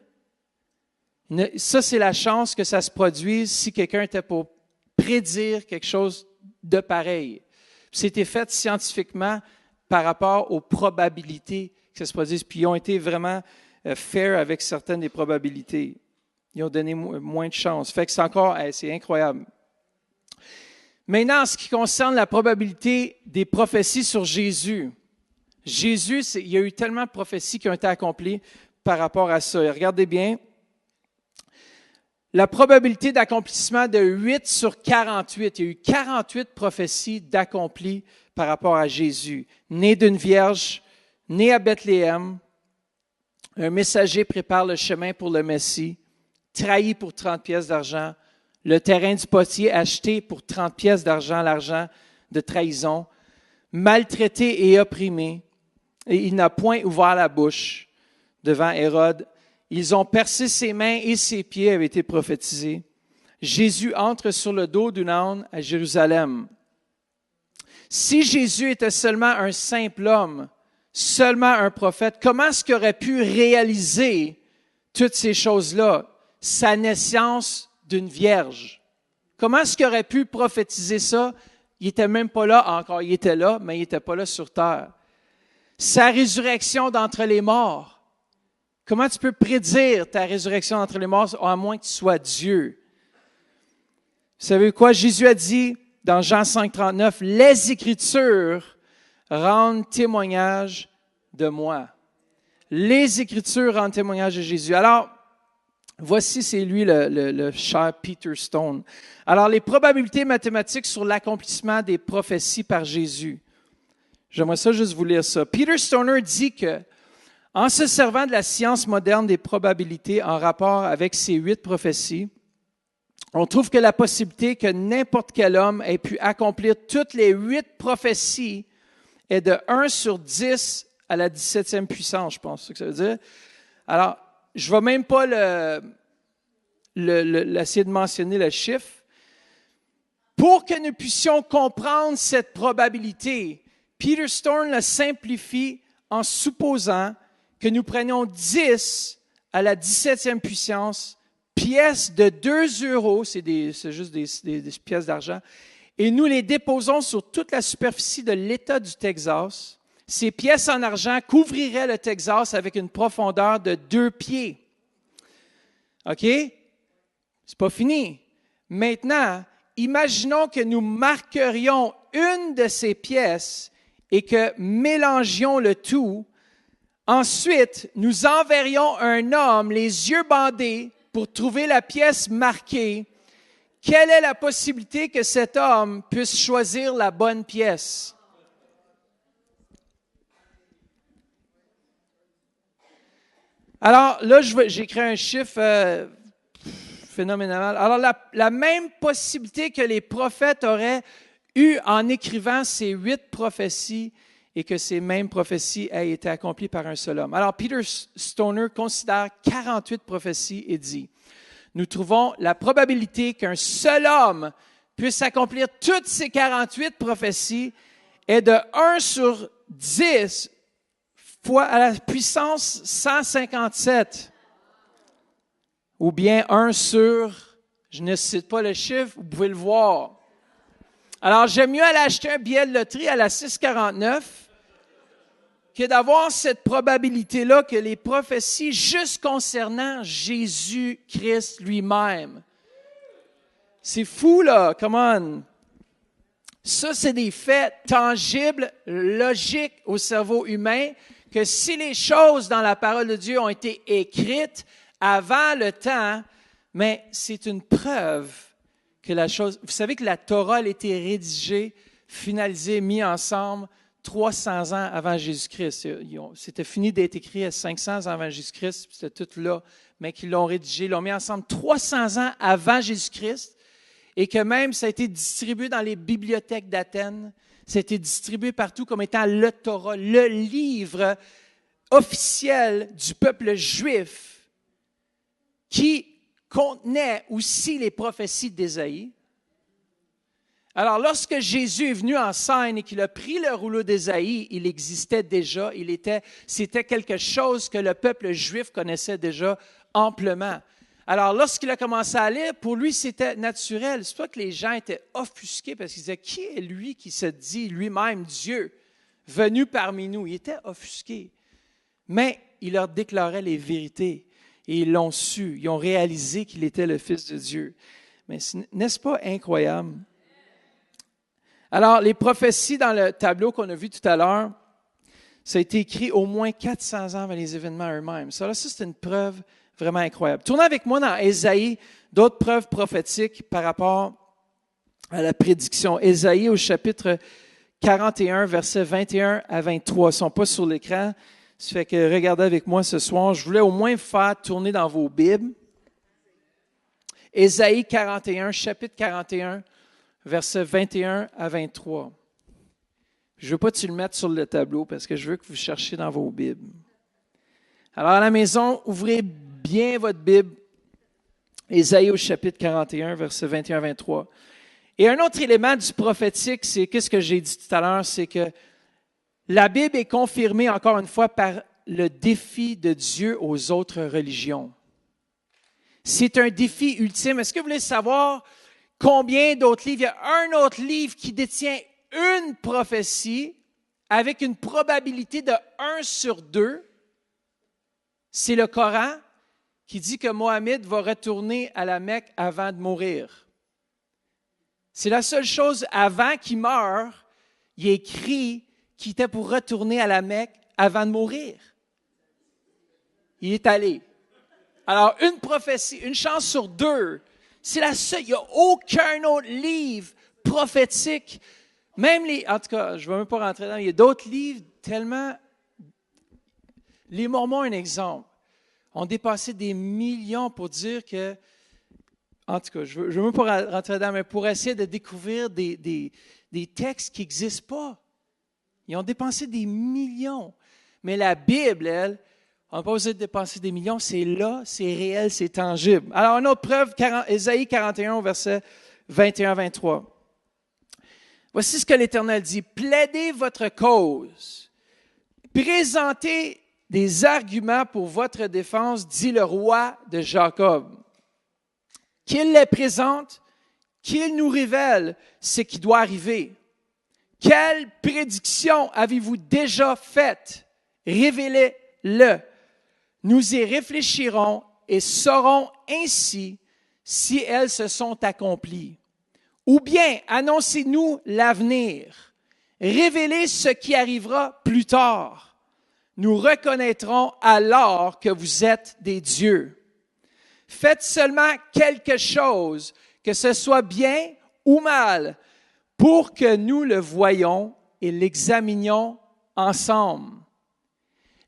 Ça, c'est la chance que ça se produise si quelqu'un était pour prédire quelque chose de pareil. C'était fait scientifiquement par rapport aux probabilités que ça se produise. Puis ils ont été vraiment fair avec certaines des probabilités. Ils ont donné moins de chance. Fait que c'est incroyable. Maintenant, en ce qui concerne la probabilité des prophéties sur Jésus, il y a eu tellement de prophéties qui ont été accomplies par rapport à ça. Et regardez bien, la probabilité d'accomplissement de 8 sur 48, il y a eu 48 prophéties d'accomplies par rapport à Jésus. Né d'une vierge, né à Bethléem, un messager prépare le chemin pour le Messie, trahi pour 30 pièces d'argent, le terrain du potier acheté pour 30 pièces d'argent, l'argent de trahison, maltraité et opprimé, et il n'a point ouvert la bouche devant Hérode. Ils ont percé ses mains et ses pieds, avait été prophétisé. Jésus entre sur le dos d'une âne à Jérusalem. Si Jésus était seulement un simple homme, seulement un prophète, comment est-ce qu'il aurait pu réaliser toutes ces choses-là? Sa naissance d'une vierge. Comment est-ce qu'il aurait pu prophétiser ça? Il n'était même pas là encore. Il était là, mais il n'était pas là sur terre. Sa résurrection d'entre les morts. Comment tu peux prédire ta résurrection d'entre les morts à moins que tu sois Dieu? Vous savez quoi? Jésus a dit dans Jean 5, 39, « Les Écritures rendent témoignage de moi. » Les Écritures rendent témoignage de Jésus. Alors, voici, c'est lui, le cher Peter Stone. Alors, les probabilités mathématiques sur l'accomplissement des prophéties par Jésus. J'aimerais ça juste vous lire ça. Peter Stoner dit que, en se servant de la science moderne des probabilités en rapport avec ces 8 prophéties, on trouve que la possibilité que n'importe quel homme ait pu accomplir toutes les 8 prophéties est de 1 sur 10 à la 17e puissance, je pense, c'est ce que ça veut dire. Alors, je ne vais même pas essayer de mentionner le chiffre. Pour que nous puissions comprendre cette probabilité, Peter Stone la simplifie en supposant que nous prenions 10 à la 17e puissance, pièces de 2 euros, c'est juste des pièces d'argent, et nous les déposons sur toute la superficie de l'État du Texas. Ces pièces en argent couvriraient le Texas avec une profondeur de 2 pieds. OK? C'est pas fini. Maintenant, imaginons que nous marquerions une de ces pièces et que mélangions le tout. Ensuite, nous enverrions un homme, les yeux bandés, pour trouver la pièce marquée. Quelle est la possibilité que cet homme puisse choisir la bonne pièce? Alors là, j'ai créé un chiffre phénoménal. Alors la même possibilité que les prophètes auraient eu en écrivant ces 8 prophéties et que ces mêmes prophéties aient été accomplies par un seul homme. Alors Peter Stoner considère 48 prophéties et dit, nous trouvons la probabilité qu'un seul homme puisse accomplir toutes ces 48 prophéties est de 1 sur 10 fois à la puissance 157. Ou bien 1 sur, je ne cite pas le chiffre, vous pouvez le voir. Alors, j'aime mieux aller acheter un billet de loterie à la 649 que d'avoir cette probabilité-là que les prophéties juste concernant Jésus-Christ lui-même. C'est fou, là, come on. Ça, c'est des faits tangibles, logiques au cerveau humain, que si les choses dans la parole de Dieu ont été écrites avant le temps, mais c'est une preuve que la chose... Vous savez que la Torah a été rédigée, finalisée, mise ensemble 300 ans avant Jésus-Christ. C'était fini d'être écrit à 500 ans avant Jésus-Christ, c'était tout là, mais qu'ils l'ont rédigé, l'ont mis ensemble 300 ans avant Jésus-Christ, et que même ça a été distribué dans les bibliothèques d'Athènes, ça a été distribué partout comme étant le Torah, le livre officiel du peuple juif qui contenait aussi les prophéties d'Ésaïe. Alors, lorsque Jésus est venu en scène et qu'il a pris le rouleau d'Ésaïe, il existait déjà, c'était quelque chose que le peuple juif connaissait déjà amplement. Alors, lorsqu'il a commencé à lire, pour lui, c'était naturel. C'est pas que les gens étaient offusqués parce qu'ils disaient, qui est lui qui se dit lui-même Dieu, venu parmi nous? Il était offusqué. Mais il leur déclarait les vérités et ils l'ont su. Ils ont réalisé qu'il était le Fils de Dieu. Mais n'est-ce pas incroyable? Alors, les prophéties dans le tableau qu'on a vu tout à l'heure, ça a été écrit au moins 400 ans avant les événements eux-mêmes. Ça, c'est une preuve vraiment incroyable. Tournez avec moi dans Ésaïe, d'autres preuves prophétiques par rapport à la prédiction. Ésaïe au chapitre 41, versets 21 à 23. Ils ne sont pas sur l'écran. Ça fait que regardez avec moi ce soir. Je voulais au moins faire tourner dans vos Bibles. Ésaïe 41, chapitre 41, versets 21 à 23. Je ne veux pas que tu le mettes sur le tableau parce que je veux que vous cherchiez dans vos Bibles. Alors à la maison, ouvrez bien votre Bible. Ésaïe au chapitre 41, versets 21 à 23. Et un autre élément du prophétique, c'est qu'est-ce que j'ai dit tout à l'heure, c'est que la Bible est confirmée encore une fois par le défi de Dieu aux autres religions. C'est un défi ultime. Est-ce que vous voulez savoir combien d'autres livres? Il y a un autre livre qui détient une prophétie avec une probabilité de 1 sur 2. C'est le Coran qui dit que Mohammed va retourner à la Mecque avant de mourir. C'est la seule chose avant qu'il meure, il est écrit qu'il était pour retourner à la Mecque avant de mourir. Il est allé. Alors, une prophétie, une chance sur 2, c'est la seule. Il n'y a aucun autre livre prophétique. Même en tout cas, je ne vais même pas rentrer dedans, il y a d'autres livres tellement. Les Mormons, un exemple, ont dépassé des millions pour dire que, en tout cas, je ne veux même pas rentrer dedans, mais pour essayer de découvrir des textes qui n'existent pas. Ils ont dépensé des millions. Mais la Bible, elle, on n'a pas besoin de dépenser des millions, c'est là, c'est réel, c'est tangible. Alors, une autre preuve, Ésaïe 41, verset 21-23. Voici ce que l'Éternel dit. Plaidez votre cause. Présentez des arguments pour votre défense, dit le roi de Jacob. Qu'il les présente, qu'il nous révèle ce qui doit arriver. Quelle prédiction avez-vous déjà faite? Révélez-le. Nous y réfléchirons et saurons ainsi si elles se sont accomplies. Ou bien, annoncez-nous l'avenir. Révélez ce qui arrivera plus tard. Nous reconnaîtrons alors que vous êtes des dieux. Faites seulement quelque chose, que ce soit bien ou mal, pour que nous le voyions et l'examinions ensemble.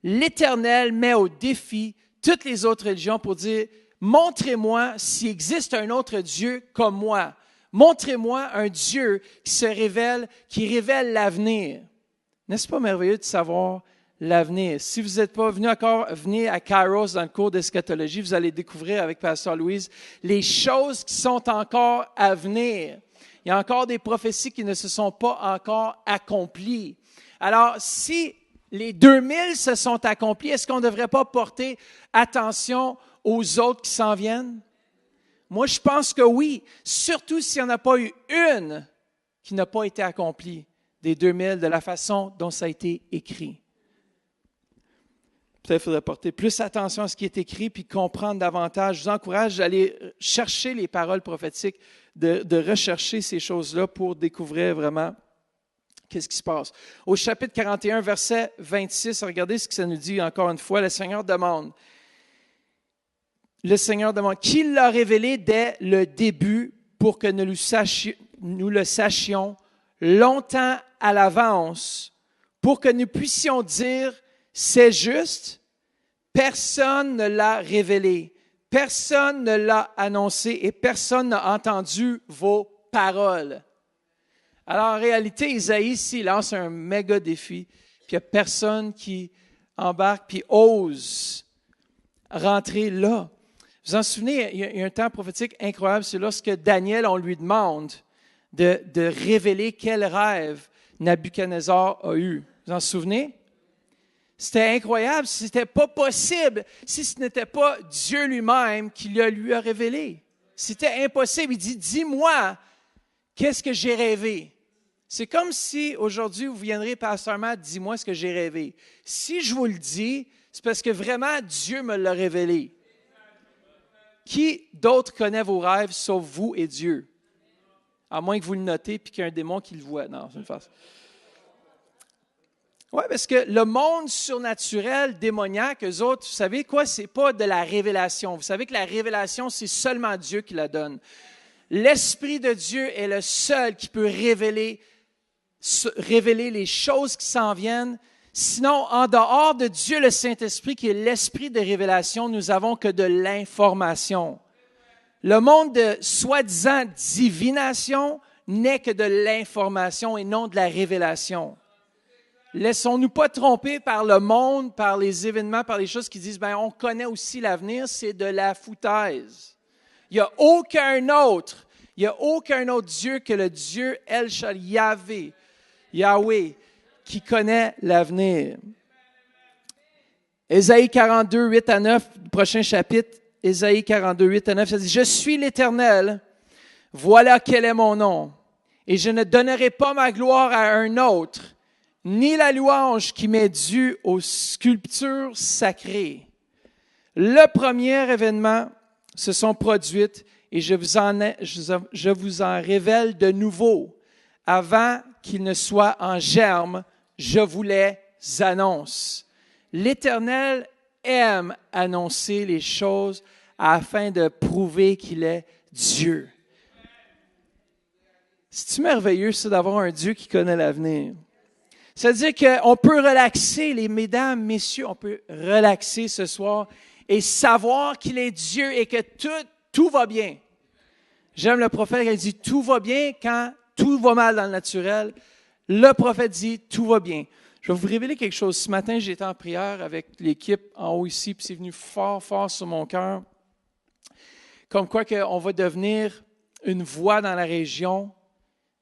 L'Éternel met au défi toutes les autres religions pour dire, montrez-moi s'il existe un autre Dieu comme moi. Montrez-moi un Dieu qui révèle l'avenir. N'est-ce pas merveilleux de savoir l'avenir? Si vous n'êtes pas venu encore, venez à Kairos dans le cours d'eschatologie, vous allez découvrir avec Pasteur Louise les choses qui sont encore à venir. Il y a encore des prophéties qui ne se sont pas encore accomplies. Alors, si les 2000 se sont accomplis, est-ce qu'on ne devrait pas porter attention aux autres qui s'en viennent? Moi, je pense que oui, surtout s'il n'y en a pas eu une qui n'a pas été accomplie des 2000 de la façon dont ça a été écrit. Peut-être qu'il faudrait porter plus attention à ce qui est écrit puis comprendre davantage. Je vous encourage d'aller chercher les paroles prophétiques, de rechercher ces choses-là pour découvrir vraiment qu'est-ce qui se passe. Au chapitre 41, verset 26, regardez ce que ça nous dit encore une fois. Le Seigneur demande, qui l'a révélé dès le début pour que nous le sachions longtemps à l'avance, pour que nous puissions dire, c'est juste, personne ne l'a révélé, personne ne l'a annoncé et personne n'a entendu vos paroles. Alors en réalité, Isaïe ici lance un méga défi, puis il n'y a personne qui embarque puis ose rentrer là. Vous vous en souvenez, il y a un temps prophétique incroyable, c'est lorsque Daniel, on lui demande de révéler quel rêve Nabuchodonosor a eu. Vous vous en souvenez? C'était incroyable, c'était pas possible si ce n'était pas Dieu lui-même qui lui a révélé. C'était impossible. Il dit, dis-moi, qu'est-ce que j'ai rêvé? C'est comme si aujourd'hui vous viendrez, Pasteur Matt, dis-moi ce que j'ai rêvé. Si je vous le dis, c'est parce que vraiment Dieu me l'a révélé. Qui d'autre connaît vos rêves sauf vous et Dieu? À moins que vous le notez et qu'il y ait un démon qui le voit. Non, c'est une farce. Oui, parce que le monde surnaturel, démoniaque, eux autres, vous savez quoi? C'est pas de la révélation. Vous savez que la révélation, c'est seulement Dieu qui la donne. L'Esprit de Dieu est le seul qui peut révéler les choses qui s'en viennent. Sinon, en dehors de Dieu, le Saint-Esprit, qui est l'Esprit de révélation, nous n'avons que de l'information. Le monde de soi-disant divination n'est que de l'information et non de la révélation. Laissons-nous pas tromper par le monde, par les événements, par les choses qui disent, on connaît aussi l'avenir, c'est de la foutaise. Il n'y a aucun autre Dieu que le Dieu El Shaddai, Yahweh, qui connaît l'avenir. Ésaïe 42, 8 à 9, prochain chapitre, Ésaïe 42, 8 à 9, ça dit, « Je suis l'Éternel, voilà quel est mon nom, et je ne donnerai pas ma gloire à un autre, ni la louange qui m'est due aux sculptures sacrées. » Le premier événement se sont produites et je vous en révèle de nouveau. Avant qu'ils ne soient en germe, je vous les annonce. L'Éternel aime annoncer les choses afin de prouver qu'il est Dieu. C'est-tu merveilleux, ça, d'avoir un Dieu qui connaît l'avenir? C'est-à-dire qu'on peut relaxer, mesdames, messieurs, on peut relaxer ce soir et savoir qu'il est Dieu et que tout va bien. J'aime le prophète qui dit « tout va bien » quand tout va mal dans le naturel. Le prophète dit « tout va bien ». Je vais vous révéler quelque chose. Ce matin, j'étais en prière avec l'équipe en haut ici, puis c'est venu fort, fort sur mon cœur. Comme quoi qu'on va devenir une voix dans la région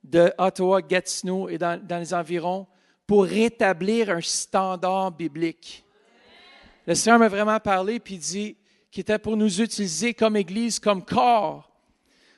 de Ottawa, Gatineau et dans les environs pour rétablir un standard biblique. Le Seigneur m'a vraiment parlé puis dit qu'il était pour nous utiliser comme Église, comme corps,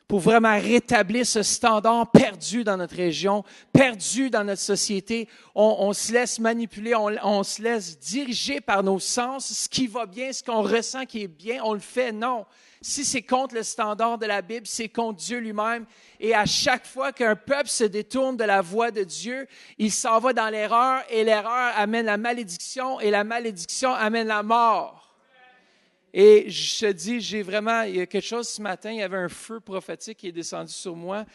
pour vraiment rétablir ce standard perdu dans notre région, perdu dans notre société. On se laisse manipuler, on se laisse diriger par nos sens. Ce qui va bien, ce qu'on ressent qui est bien, on le fait. Non. Si c'est contre le standard de la Bible, c'est contre Dieu lui-même. Et à chaque fois qu'un peuple se détourne de la voie de Dieu, il s'en va dans l'erreur et l'erreur amène la malédiction et la malédiction amène la mort. Et je te dis, il y a quelque chose ce matin, il y avait un feu prophétique qui est descendu sur moi,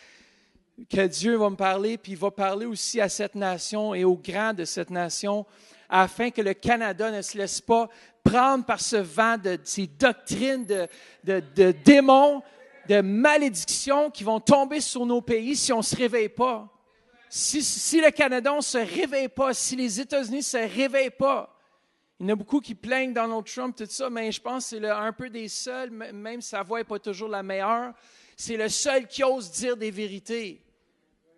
que Dieu va me parler, puis il va parler aussi à cette nation et aux grands de cette nation, afin que le Canada ne se laisse pas prendre par ce vent de ces doctrines de démons, de malédictions qui vont tomber sur nos pays si on ne se réveille pas. Si le Canada ne se réveille pas, si les États-Unis ne se réveillent pas, il y en a beaucoup qui plaignent Donald Trump, tout ça, mais je pense que c'est un peu des seuls, même sa voix n'est pas toujours la meilleure, c'est le seul qui ose dire des vérités.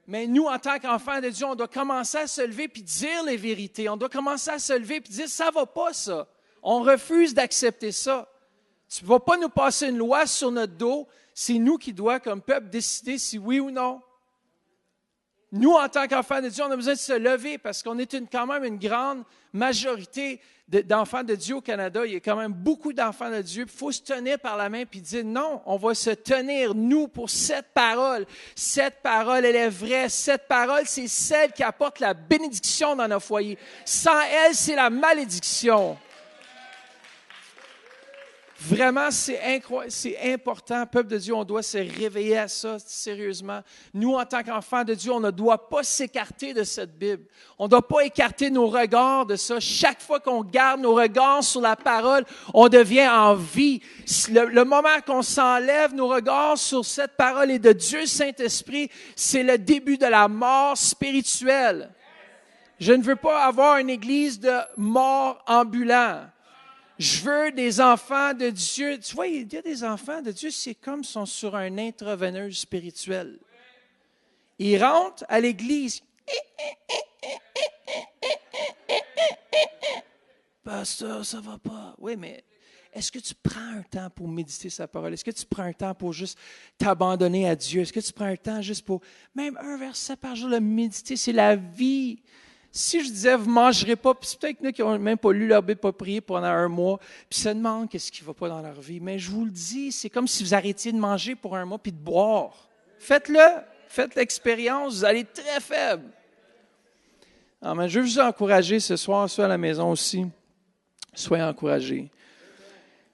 Mais nous, en tant qu'enfants de Dieu, on doit commencer à se lever puis dire les vérités. On doit commencer à se lever puis dire, ça ne va pas ça. On refuse d'accepter ça. Tu ne vas pas nous passer une loi sur notre dos. C'est nous qui doit, comme peuple, décider si oui ou non. Nous, en tant qu'enfants de Dieu, on a besoin de se lever parce qu'on est quand même une grande majorité d'enfants de Dieu au Canada. Il y a quand même beaucoup d'enfants de Dieu. Il faut se tenir par la main et dire non, on va se tenir, nous, pour cette parole. Cette parole, elle est vraie. Cette parole, c'est celle qui apporte la bénédiction dans nos foyers. Sans elle, c'est la malédiction. Vraiment, c'est incroyable, c'est important. Peuple de Dieu, on doit se réveiller à ça, sérieusement. Nous, en tant qu'enfants de Dieu, on ne doit pas s'écarter de cette Bible. On ne doit pas écarter nos regards de ça. Chaque fois qu'on garde nos regards sur la parole, on devient en vie. Le moment qu'on s'enlève nos regards sur cette parole et de Dieu Saint-Esprit, c'est le début de la mort spirituelle. Je ne veux pas avoir une église de morts ambulants. Je veux des enfants de Dieu. Tu vois, il y a des enfants de Dieu, c'est comme ils sont sur un intraveineuse spirituelle. Il rentre à l'église. Pasteur, ça va pas. Oui, mais est-ce que tu prends un temps pour méditer sa parole? Est-ce que tu prends un temps pour juste t'abandonner à Dieu? Est-ce que tu prends un temps juste pour, même un verset par jour, le méditer? C'est la vie. Si je disais, vous ne mangerez pas, puis c'est peut-être qu'il y en a qui n'ont même pas lu leur Bible, pas prié pendant un mois, puis se demandent qu'est-ce qui ne va pas dans leur vie. Mais je vous le dis, c'est comme si vous arrêtiez de manger pour un mois puis de boire. Faites-le. Faites l'expérience. Vous allez être très faible. Amen. Je veux vous encourager ce soir, soit à la maison aussi. Soyez encouragés.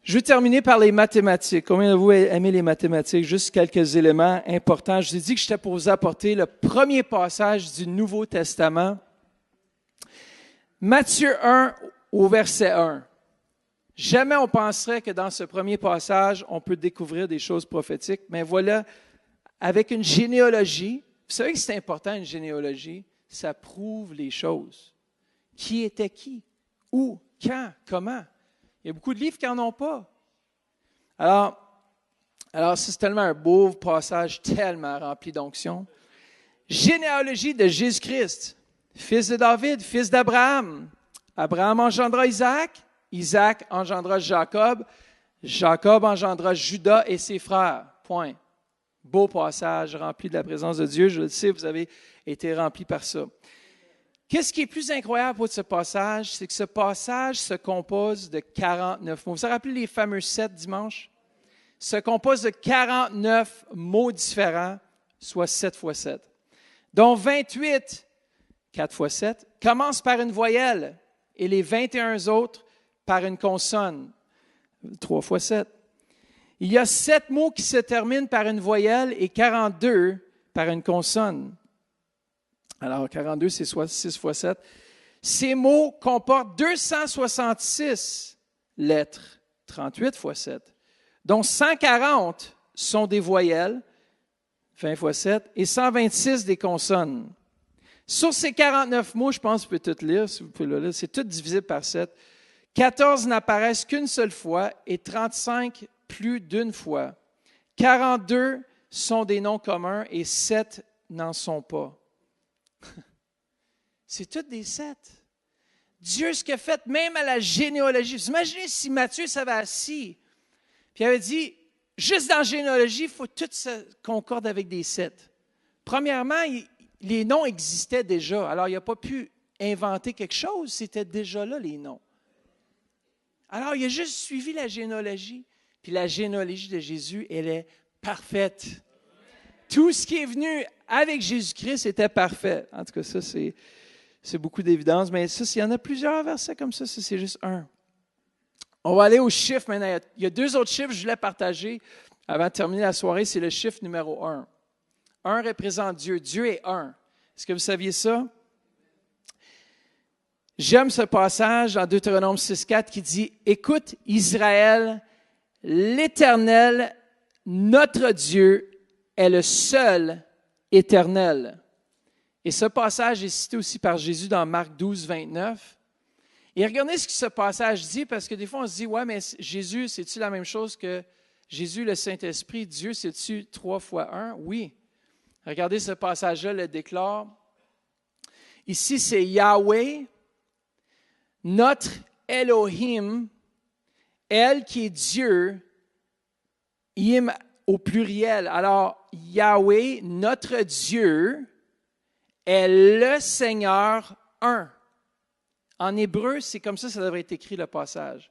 Je vais terminer par les mathématiques. Combien de vous aimez les mathématiques? Juste quelques éléments importants. Je vous ai dit que j'étais pour vous apporter le premier passage du Nouveau Testament. Matthieu 1 au verset 1. Jamais on penserait que dans ce premier passage, on peut découvrir des choses prophétiques, mais voilà, avec une généalogie, vous savez que c'est important une généalogie, ça prouve les choses. Qui était qui? Où? Quand? Comment? Il y a beaucoup de livres qui n'en ont pas. Alors c'est tellement un beau passage, tellement rempli d'onction. Généalogie de Jésus-Christ, fils de David, fils d'Abraham. Abraham engendra Isaac, Isaac engendra Jacob, Jacob engendra Judas et ses frères. Point. Beau passage rempli de la présence de Dieu. Je le sais, vous avez été rempli par ça. Qu'est-ce qui est plus incroyable pour ce passage? C'est que ce passage se compose de 49 mots. Vous vous rappelez les fameux 7 dimanches? Se compose de 49 mots différents, soit 7 fois 7. Dont 28, 4 fois 7, commencent par une voyelle et les 21 autres par une consonne, 3 fois 7. Il y a 7 mots qui se terminent par une voyelle et 42 par une consonne. Alors, 42, c'est soit 6 fois 7. Ces mots comportent 266 lettres, 38 fois 7, dont 140 sont des voyelles, 20 fois 7, et 126 des consonnes. Sur ces 49 mots, je pense que vous pouvez tout lire, si vous pouvez le lire, c'est tout divisé par 7. 14 n'apparaissent qu'une seule fois et 35 plus d'une fois. 42 sont des noms communs et 7 n'en sont pas. C'est toutes des 7. Dieu, ce qu'il a fait, même à la généalogie. Vous imaginez si Matthieu s'avait assis, puis il avait dit, juste dans la généalogie, il faut tout se concorde avec des 7. Premièrement, les noms existaient déjà. Alors, il n'a pas pu inventer quelque chose. C'était déjà là, les noms. Alors, il a juste suivi la généalogie. Puis la généalogie de Jésus, elle est parfaite. Tout ce qui est venu avec Jésus-Christ était parfait. En tout cas, ça, c'est beaucoup d'évidence. Mais ça, il y en a plusieurs versets comme ça. Ça, c'est juste un. On va aller aux chiffres maintenant. Il y a 2 autres chiffres que je voulais partager avant de terminer la soirée. C'est le chiffre numéro 1. 1 représente Dieu. Dieu est 1. Est-ce que vous saviez ça? J'aime ce passage en Deutéronome 6,4 qui dit « Écoute, Israël, l'Éternel, notre Dieu, est le seul éternel. » Et ce passage est cité aussi par Jésus dans Marc 12, 29. Et regardez ce que ce passage dit, parce que des fois on se dit « Ouais, mais Jésus, c'est-tu la même chose que Jésus, le Saint-Esprit, Dieu, c'est-tu 3 fois 1? » Oui. Regardez ce passage-là, le déclare. Ici, c'est Yahweh, notre Elohim, elle qui est Dieu, Im au pluriel. Alors, Yahweh, notre Dieu, est le Seigneur un. En hébreu, c'est comme ça devrait être écrit le passage.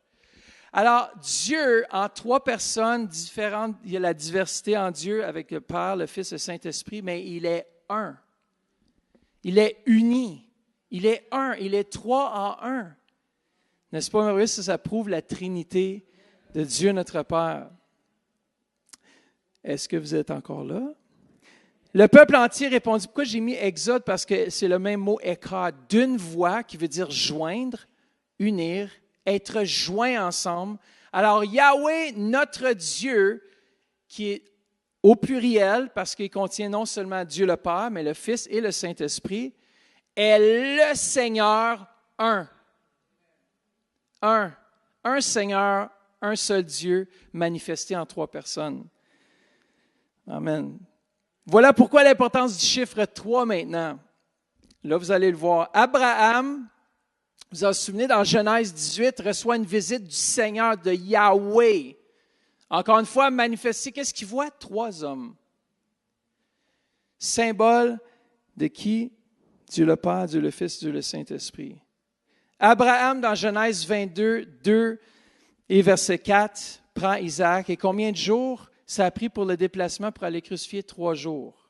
Alors, Dieu, en 3 personnes différentes, il y a la diversité en Dieu avec le Père, le Fils et le Saint-Esprit, mais il est un. Il est uni. Il est un. Il est 3 en 1. N'est-ce pas merveilleux? Ça prouve la Trinité de Dieu notre Père. Est-ce que vous êtes encore là? Le peuple entier répondit, pourquoi j'ai mis Exode? Parce que c'est le même mot Echad, d'une voix qui veut dire joindre, unir, être joints ensemble. Alors Yahweh, notre Dieu, qui est au pluriel, parce qu'il contient non seulement Dieu le Père, mais le Fils et le Saint-Esprit, est le Seigneur un. Un Seigneur, un seul Dieu, manifesté en 3 personnes. Amen. Voilà pourquoi l'importance du chiffre 3 maintenant. Là, vous allez le voir. Abraham, vous vous souvenez, dans Genèse 18, reçoit une visite du Seigneur, de Yahweh. Encore une fois, manifesté, qu'est-ce qu'il voit? 3 hommes. Symbole de qui? Dieu le Père, Dieu le Fils, Dieu le Saint-Esprit. Abraham, dans Genèse 22, 2 et verset 4, prend Isaac. Et combien de jours ça a pris pour le déplacement pour aller crucifier? 3 jours.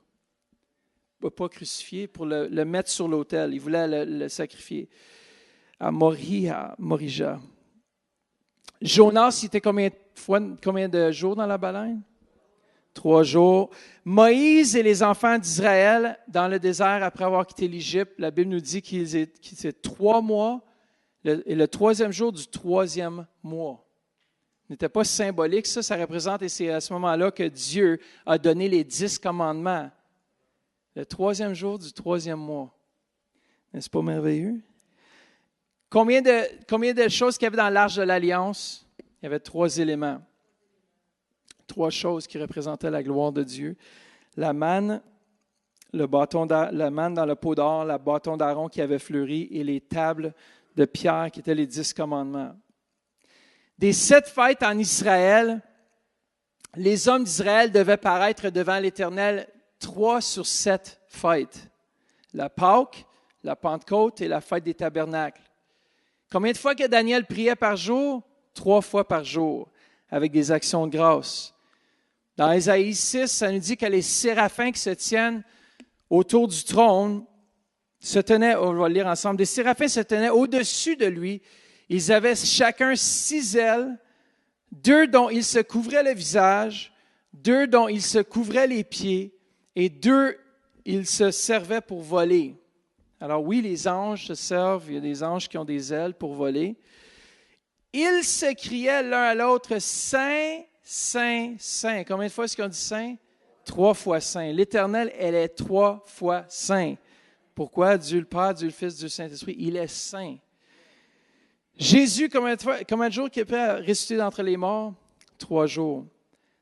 Pas crucifier, pour le mettre sur l'autel. Il voulait le sacrifier à Morija. Jonas, il était combien de jours dans la baleine? 3 jours. Moïse et les enfants d'Israël dans le désert après avoir quitté l'Égypte, la Bible nous dit qu'ils étaient 3 mois et le 3e jour du 3e mois. Ce n'était pas symbolique, ça représente, et c'est à ce moment-là que Dieu a donné les 10 commandements. Le 3e jour du 3e mois. N'est-ce pas merveilleux? Combien de choses qu'il y avait dans l'Arche de l'Alliance? Il y avait 3 éléments. 3 choses qui représentaient la gloire de Dieu. La manne, la manne dans le pot d'or, le bâton d'Aaron qui avait fleuri et les tables de pierre qui étaient les 10 commandements. Des 7 fêtes en Israël, les hommes d'Israël devaient paraître devant l'Éternel 3 sur 7 fêtes. La Pâque, la Pentecôte et la fête des tabernacles. Combien de fois que Daniel priait par jour? 3 fois par jour, avec des actions de grâce. Dans Ésaïe 6, ça nous dit que les séraphins qui se tiennent autour du trône se tenaient, on va le lire ensemble, des séraphins se tenaient au-dessus de lui. Ils avaient chacun 6 ailes, 2 dont ils se couvraient le visage, 2 dont ils se couvraient les pieds, et 2, ils se servaient pour voler. Alors oui, les anges se servent, il y a des anges qui ont des ailes pour voler. Ils se criaient l'un à l'autre, Saint, Saint, Saint. Combien de fois est-ce qu'ils ont dit Saint? 3 fois Saint. L'Éternel, elle est 3 fois Saint. Pourquoi? Dieu le Père, Dieu le Fils, Dieu le Saint-Esprit, il est Saint. Jésus, combien de jours qu'il est prêt à ressusciter d'entre les morts? 3 jours.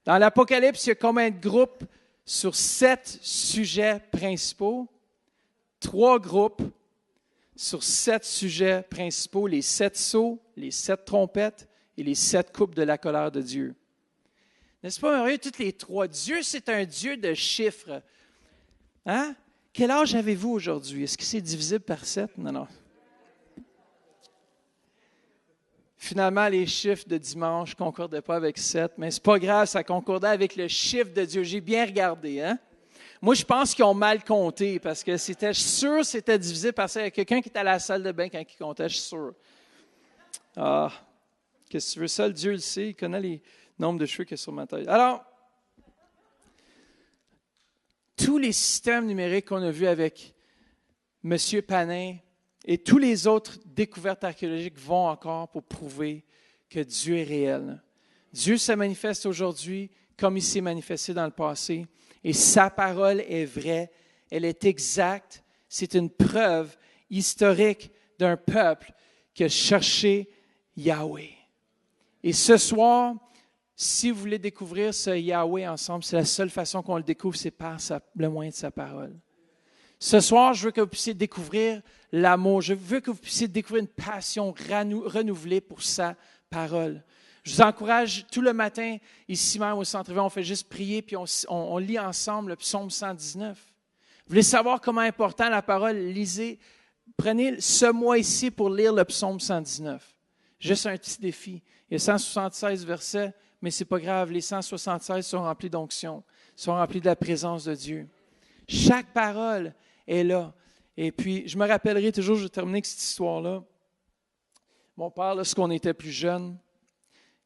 Dans l'Apocalypse, il y a combien de groupes sur 7 sujets principaux? 3 groupes sur 7 sujets principaux, les 7 sceaux, les 7 trompettes et les 7 coupes de la colère de Dieu. N'est-ce pas merveilleux, toutes les 3? Dieu, c'est un Dieu de chiffres. Hein? Quel âge avez-vous aujourd'hui? Est-ce que c'est divisible par 7? Non. Finalement, les chiffres de dimanche ne concordaient pas avec 7, mais ce n'est pas grave, ça concordait avec le chiffre de Dieu. J'ai bien regardé, hein? Moi, je pense qu'ils ont mal compté parce que je suis sûr que c'était divisé parce qu'il y a quelqu'un qui était à la salle de bain quand il comptait, je suis sûr. Ah, qu'est-ce que tu veux? Seul Dieu le sait, il connaît les nombres de cheveux qu'il y a sur ma tête. Alors, tous les systèmes numériques qu'on a vus avec M. Panin et tous les autres découvertes archéologiques vont encore pour prouver que Dieu est réel. Dieu se manifeste aujourd'hui comme il s'est manifesté dans le passé. Et sa parole est vraie, elle est exacte. C'est une preuve historique d'un peuple qui a cherché Yahweh. Et ce soir, si vous voulez découvrir ce Yahweh ensemble, c'est la seule façon qu'on le découvre, c'est par le moyen de sa parole. Ce soir, je veux que vous puissiez découvrir l'amour. Je veux que vous puissiez découvrir une passion renouvelée pour sa parole. Je vous encourage tout le matin, ici même au centre-ville, on fait juste prier, puis on lit ensemble le psaume 119. Vous voulez savoir comment est important la parole? Lisez, prenez ce mois ici pour lire le psaume 119. Juste un petit défi. Il y a 176 versets, mais ce n'est pas grave, les 176 sont remplis d'onction, sont remplis de la présence de Dieu. Chaque parole est là. Et puis, je me rappellerai toujours, je vais terminer avec cette histoire-là. Mon père, lorsqu'on était plus jeune,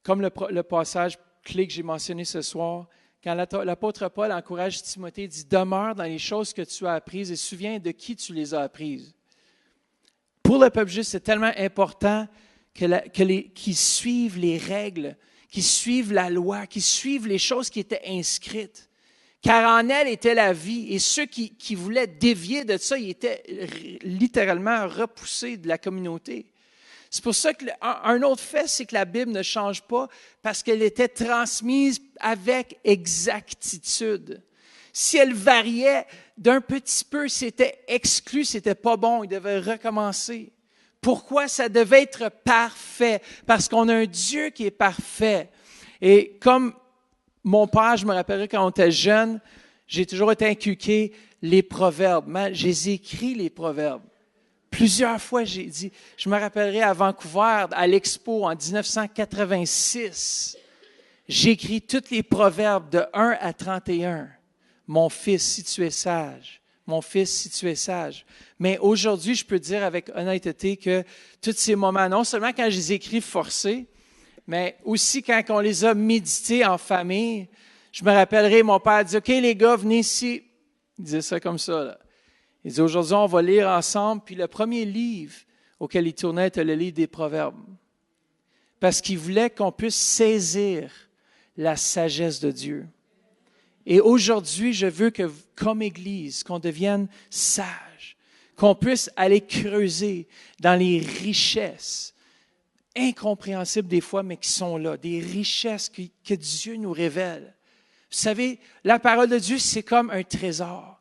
comme le passage clé que j'ai mentionné ce soir, quand l'apôtre Paul encourage Timothée, il dit « Demeure dans les choses que tu as apprises et souviens de qui tu les as apprises. » Pour le peuple juif, c'est tellement important qu'ils suivent les règles, qu'ils suivent la loi, qu'ils suivent les choses qui étaient inscrites. Car en elle était la vie, et ceux qui voulaient dévier de ça, ils étaient littéralement repoussés de la communauté. C'est pour ça qu'un autre fait, c'est que la Bible ne change pas parce qu'elle était transmise avec exactitude. Si elle variait d'un petit peu, c'était exclu, c'était pas bon, il devait recommencer. Pourquoi ça devait être parfait? Parce qu'on a un Dieu qui est parfait. Et comme mon père, je me rappellerai quand on était jeune, j'ai toujours été inculqué les proverbes. J'ai écrit les proverbes. Plusieurs fois, j'ai dit, je me rappellerai à Vancouver, à l'Expo en 1986, j'ai écrit tous les proverbes de 1 à 31. Mon fils, si tu es sage. Mon fils, si tu es sage. Mais aujourd'hui, je peux dire avec honnêteté que tous ces moments, non seulement quand je les écris forcés, mais aussi quand on les a médités en famille, je me rappellerai, mon père dit, « OK, les gars, venez ici. » Il disait ça comme ça, là. Il dit, « Aujourd'hui, on va lire ensemble. » Puis le premier livre auquel il tournait était le livre des Proverbes. Parce qu'il voulait qu'on puisse saisir la sagesse de Dieu. Et aujourd'hui, je veux que, comme Église, qu'on devienne sage, qu'on puisse aller creuser dans les richesses incompréhensibles des fois, mais qui sont là, des richesses que Dieu nous révèle. Vous savez, la parole de Dieu, c'est comme un trésor.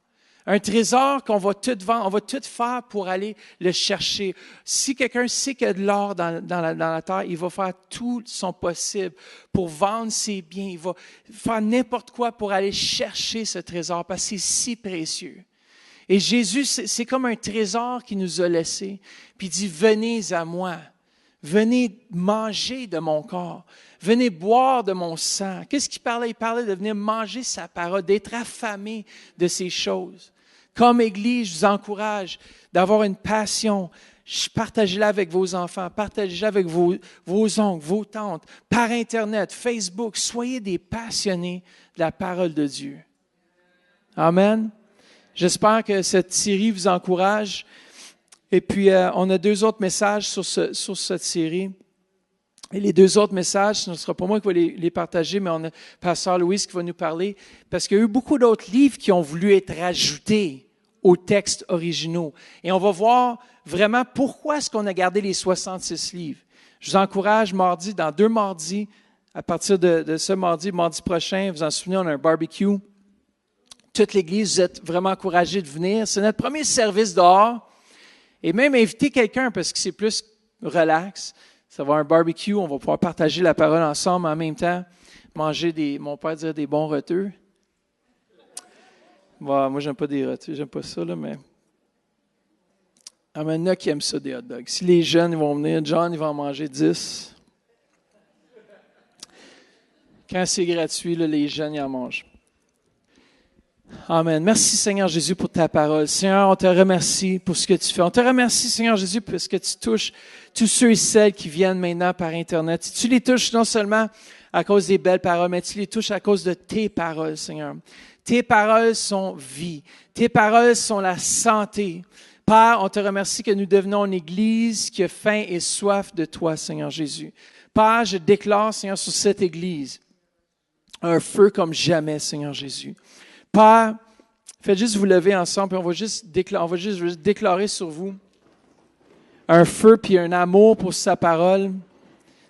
Un trésor qu'on va tout vendre, on va tout faire pour aller le chercher. Si quelqu'un sait qu'il y a de l'or dans la terre, il va faire tout son possible pour vendre ses biens. Il va faire n'importe quoi pour aller chercher ce trésor parce que c'est si précieux. Et Jésus, c'est comme un trésor qu'il nous a laissé. Puis il dit, venez à moi. Venez manger de mon corps. Venez boire de mon sang. Qu'est-ce qu'il parlait? Il parlait de venir manger sa parole, d'être affamé de ces choses. Comme Église, je vous encourage d'avoir une passion. Partagez-la avec vos enfants, partagez-la avec vos oncles, vos tantes, par Internet, Facebook. Soyez des passionnés de la parole de Dieu. Amen. J'espère que cette série vous encourage. Et puis, on a 2 autres messages sur cette série. Et les 2 autres messages, ce ne sera pas moi qui vais les partager, mais on a Pasteur Louis qui va nous parler, parce qu'il y a eu beaucoup d'autres livres qui ont voulu être ajoutés aux textes originaux. Et on va voir vraiment pourquoi est-ce qu'on a gardé les 66 livres. Je vous encourage mardi, dans 2 mardis, à partir de ce mardi prochain, vous en souvenez, on a un barbecue. Toute l'Église, vous êtes vraiment encouragés de venir. C'est notre premier service dehors. Et même inviter quelqu'un, parce que c'est plus relax. Ça va avoir un barbecue, on va pouvoir partager la parole ensemble en même temps, manger mon père dirait des bons rôteux. Bon, moi, j'aime pas des rôteux, j'aime pas ça, là, mais... Ah, mais il y en a qui aiment ça, des hot dogs. Si les jeunes ils vont venir, John, il va en manger 10. Quand c'est gratuit, là, les jeunes, ils en mangent. Amen. Merci, Seigneur Jésus, pour ta parole. Seigneur, on te remercie pour ce que tu fais. On te remercie, Seigneur Jésus, parce que tu touches tous ceux et celles qui viennent maintenant par Internet. Tu les touches non seulement à cause des belles paroles, mais tu les touches à cause de tes paroles, Seigneur. Tes paroles sont vie. Tes paroles sont la santé. Père, on te remercie que nous devenons une Église qui a faim et soif de toi, Seigneur Jésus. Père, je déclare, Seigneur, sur cette Église, un feu comme jamais, Seigneur Jésus. Père, faites juste vous lever ensemble, puis on va juste déclarer sur vous un feu puis un amour pour sa parole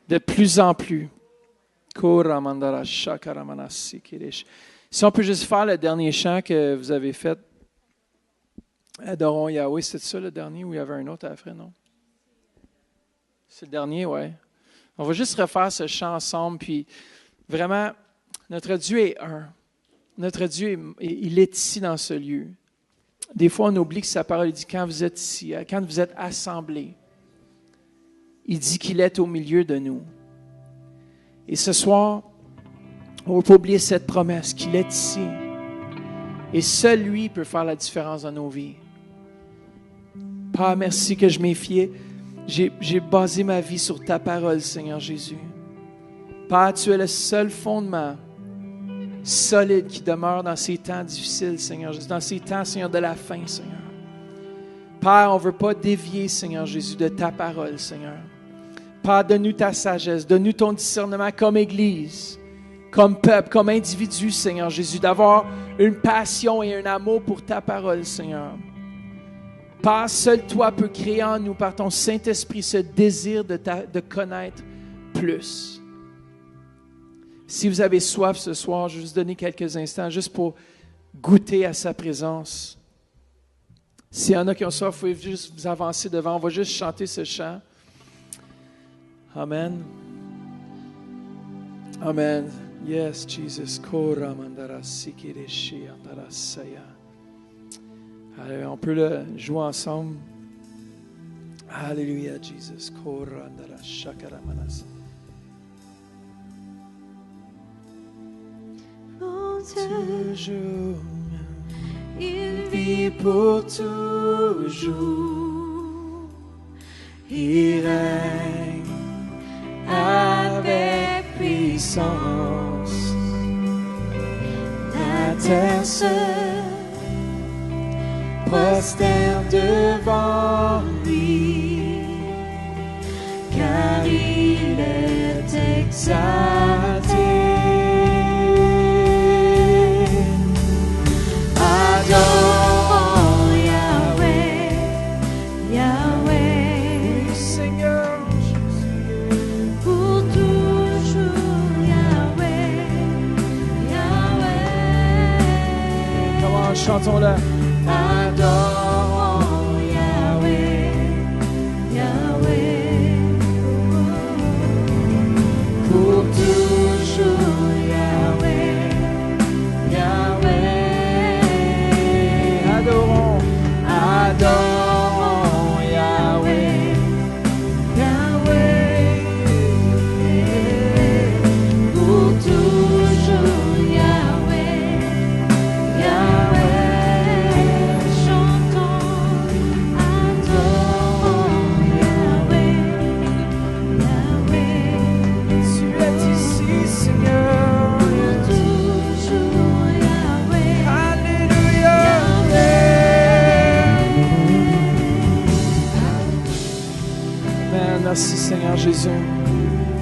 de plus en plus. Si on peut juste faire le dernier chant que vous avez fait. Adorons Yahweh, c'est ça le dernier ou il y avait un autre après, non? C'est le dernier, oui. On va juste refaire ce chant ensemble, puis vraiment, notre Dieu est un. Notre Dieu, il est ici dans ce lieu. Des fois, on oublie que sa parole dit quand vous êtes ici, quand vous êtes assemblés, il dit qu'il est au milieu de nous. Et ce soir, on ne va pas oublier cette promesse qu'il est ici. Et seul lui peut faire la différence dans nos vies. Père, merci que je m'ai fié. J'ai basé ma vie sur ta parole, Seigneur Jésus. Père, tu es le seul fondement solide qui demeure dans ces temps difficiles, Seigneur Jésus, dans ces temps, Seigneur, de la fin, Seigneur. Père, on ne veut pas dévier, Seigneur Jésus, de ta parole, Seigneur. Père, donne-nous ta sagesse, donne-nous ton discernement comme Église, comme peuple, comme individu, Seigneur Jésus, d'avoir une passion et un amour pour ta parole, Seigneur. Père, seul toi peux créer en nous, par ton Saint-Esprit, ce désir de connaître plus. Si vous avez soif ce soir, je vais vous donner quelques instants juste pour goûter à sa présence. S'il y en a qui ont soif, vous pouvez juste vous avancer devant. On va juste chanter ce chant. Amen. Amen. Yes, Jesus. Allez, on peut le jouer ensemble. Alléluia, Jesus. Mon Dieu, Toujours, il vit pour toujours. Il règne avec puissance. La terre se prosterne devant lui, car il est exalté. adore Yahweh, Yahweh, Seigneur Jésus. pour toujours Yahweh, Yahweh. Comment chantons-le? Adorons Yahweh, Yahweh, Pour toujours Yahweh, Yahweh. adorons, Adorons Yahweh, Yahweh, pour toujours Yahweh, Yahweh. Chantons, adorons Yahweh, Yahweh, tu es ici, Seigneur. toujours Yahweh, Alléluia. Amen. Merci, Seigneur Jésus.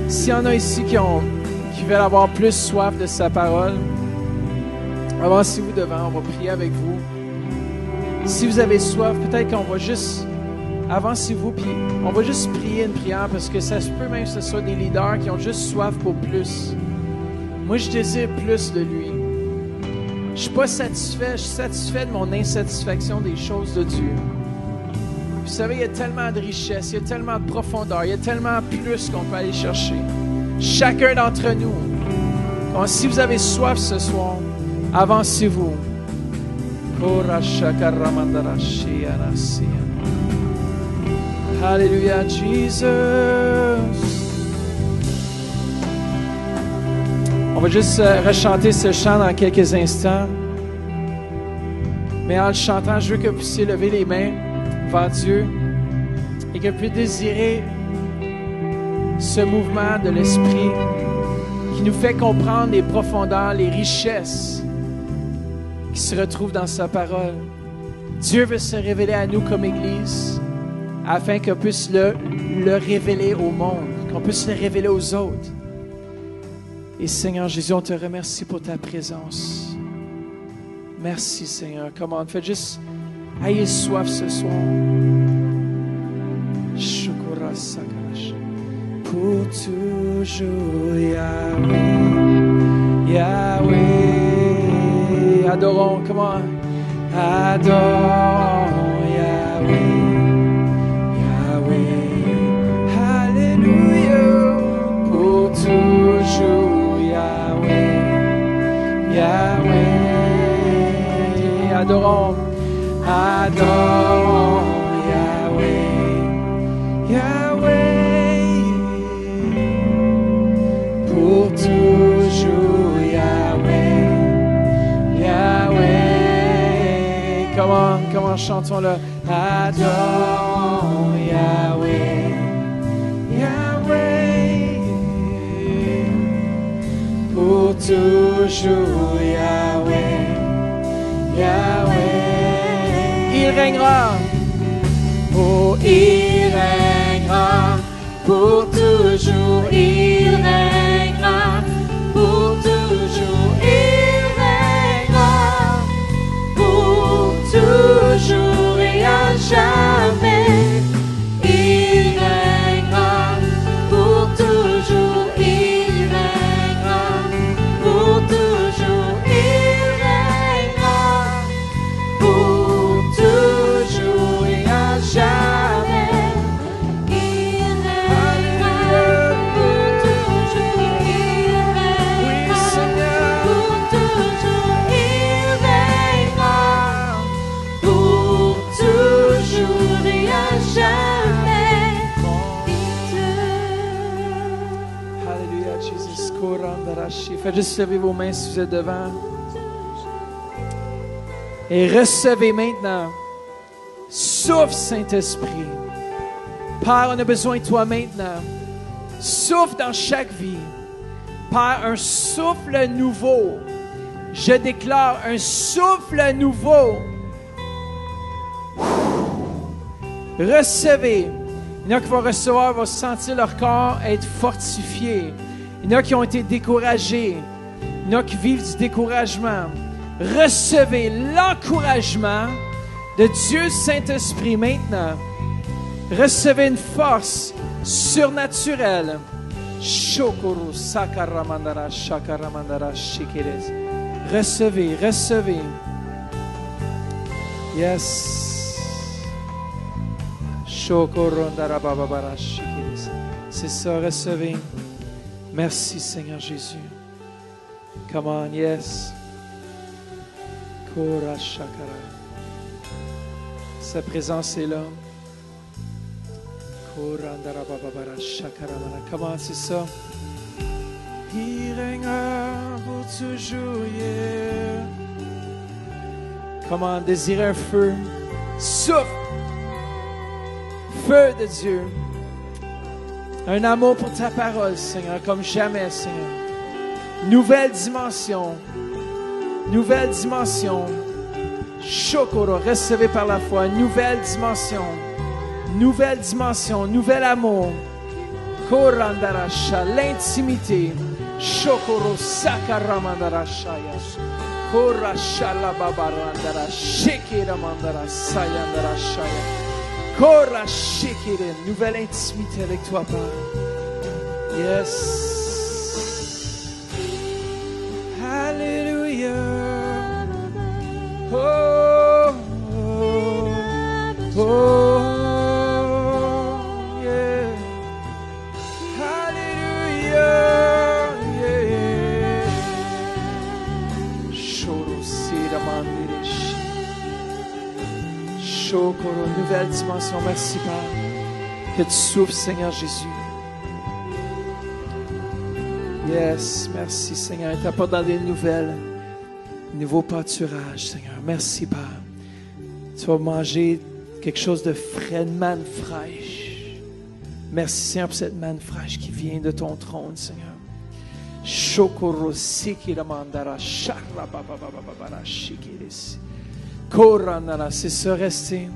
S'il y en a ici qui veulent avoir plus soif de sa parole, avancez-vous devant, on va prier avec vous. Si vous avez soif, peut-être qu'on va juste, avancez-vous, puis on va juste prier une prière, parce que ça se peut même que ce soit des leaders qui ont juste soif pour plus. Moi, je désire plus de lui. Je suis pas satisfait, je suis satisfait de mon insatisfaction des choses de Dieu. Vous savez, il y a tellement de richesse, il y a tellement de profondeur, il y a tellement plus qu'on peut aller chercher. Chacun d'entre nous. Donc, si vous avez soif ce soir, avancez-vous. Alléluia, Jesus. On va juste rechanter ce chant dans quelques instants. Mais en le chantant, je veux que vous puissiez lever les mains vers Dieu et que vous puissiez désirer ce mouvement de l'Esprit qui nous fait comprendre les profondeurs, les richesses qui se retrouvent dans sa parole. Dieu veut se révéler à nous comme Église afin qu'on puisse le révéler au monde, qu'on puisse le révéler aux autres. Et Seigneur Jésus, on te remercie pour ta présence. Merci Seigneur. Comment on fait juste ayez soif ce soir. Shukura Sakarash. Pour toujours Yahweh, Yahweh. Adorons, comment? Adorons Yahweh, Yahweh. Alléluia. Pour toujours Yahweh, Yahweh. Adorons, adorons Yahweh, Yahweh. Pour toujours Yahweh, Yahweh. Comment chantons-le? Adorons Yahweh, Yahweh. Pour toujours Yahweh, Yahweh. Il règnera. Oh, il règnera pour toujours. Il règnera pour toujours. Il règnera pour toujours et à jamais. Il règnera pour toujours. Il règnera pour toujours. Il règnera Jesus. Korandarashi. Faites juste lever vos mains si vous êtes devant. Et recevez maintenant. Souffle, Saint-Esprit. Père, on a besoin de toi maintenant. Souffle dans chaque vie. Père, un souffle nouveau. Je déclare un souffle nouveau. Recevez. Il y en a qui vont recevoir, vont sentir leur corps être fortifié. Il y en a qui ont été découragés. Il y en a qui vivent du découragement. Recevez l'encouragement de Dieu Saint-Esprit maintenant. Recevez une force surnaturelle. Shokoro sakaramandara shakaramandara shikeres. Recevez, recevez. Yes. Shokoro darababara shikeres. C'est ça, recevez. Merci Seigneur Jésus. Come on, yes. Kora shakara. Sa présence est là. Comment c'est ça? Il règnera pour toujours, yeah. Comment désirer un feu? Souffle! Feu de Dieu. Un amour pour ta parole, Seigneur, comme jamais, Seigneur. Nouvelle dimension. Nouvelle dimension. Shokoro, recevez par la foi. Nouvelle dimension. Nouvelle dimension, nouvel amour. Korandarasha, l'intimité. Shokoro sakaramandarashaya. Korashala babarandara, shekiramandara sayandarashaya. Korashikire, nouvelle intimité avec toi, Père. Yes. Hallelujah. Oh, oh, oh. Nouvelle dimension. Merci, Père. Que tu souffles, Seigneur Jésus. Yes, merci, Seigneur. Tu apportes dans des nouvelles, nouveau pâturage, Seigneur. Merci, Père. Tu vas manger quelque chose de frais, de manne fraîche. Merci, Seigneur, pour cette manne fraîche qui vient de ton trône, Seigneur. Shokoro sikira mandara sharra bababababara shikiris. Koranara, c'est ça, rester.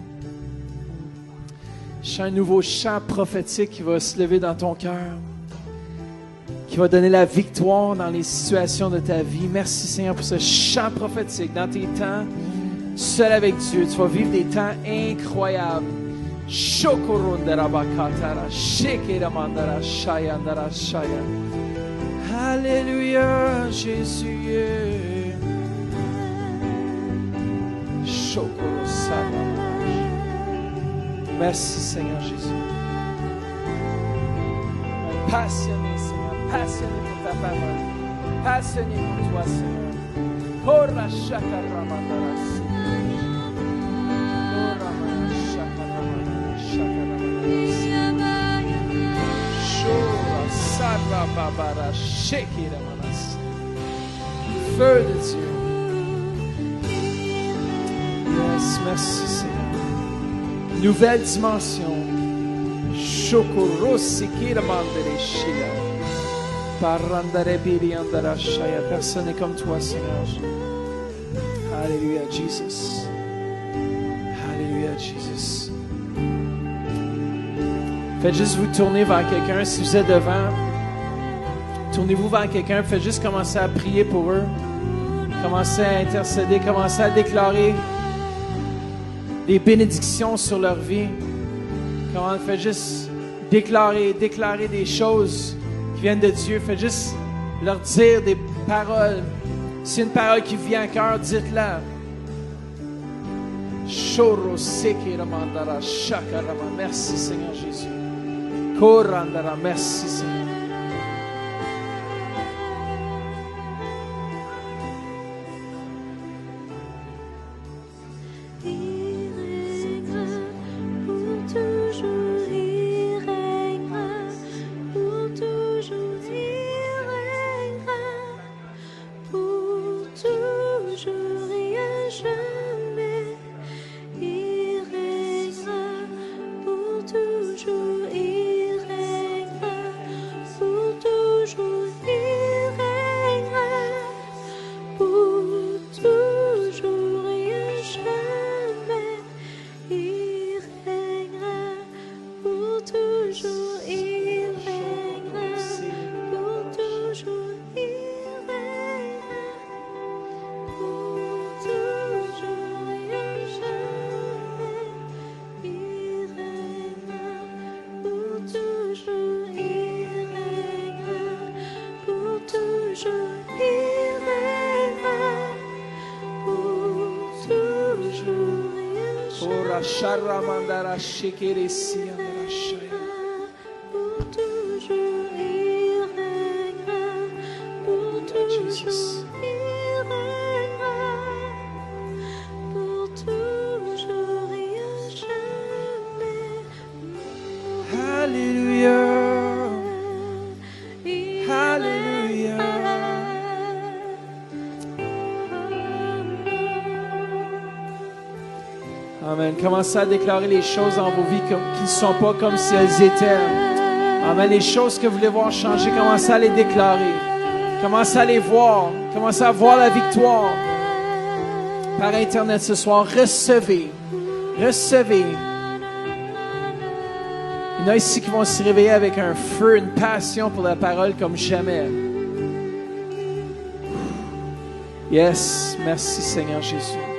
Un nouveau chant prophétique qui va se lever dans ton cœur, qui va donner la victoire dans les situations de ta vie. Merci Seigneur pour ce chant prophétique. Dans tes temps, seul avec Dieu, tu vas vivre des temps incroyables. Alléluia, Jésus. Merci Seigneur Jésus. Passionné Seigneur, passionné pour ta parole, passionné pour toi Seigneur. Kora shakaramandara Shora sarababara shekiramanas. Feu de Dieu. Yes, merci Seigneur. Nouvelle dimension. Shokoro sikira mandere shia. Parandare biri andara shaya. Personne n'est comme toi, Seigneur. Alléluia, Jesus. Alléluia, Jesus. Faites juste vous tourner vers quelqu'un. Si vous êtes devant, tournez-vous vers quelqu'un. Faites juste commencer à prier pour eux. Commencez à intercéder. Commencez à déclarer des bénédictions sur leur vie. Comment faites juste déclarer des choses qui viennent de Dieu. Faites juste leur dire des paroles. Si c'est une parole qui vient à cœur, dites-la. Shoro sekira mandara shakarama. Merci Seigneur Jésus. Korandara, merci Seigneur. Mandara, Sharamandara, Shekeresi, Andara, Shaya. Pour toujours il régnera. Pour toujours il régnera. Pour toujours et à jamais. Hallelujah. Il Hallelujah. Amen. Commencez à déclarer les choses dans vos vies qui ne sont pas comme si elles étaient. Amen. Les choses que vous voulez voir changer, commencez à les déclarer. Commencez à les voir. Commencez à voir la victoire. Par Internet ce soir, recevez. Recevez. Il y en a ici qui vont se réveiller avec un feu, une passion pour la parole comme jamais. Yes. Merci Seigneur Jésus.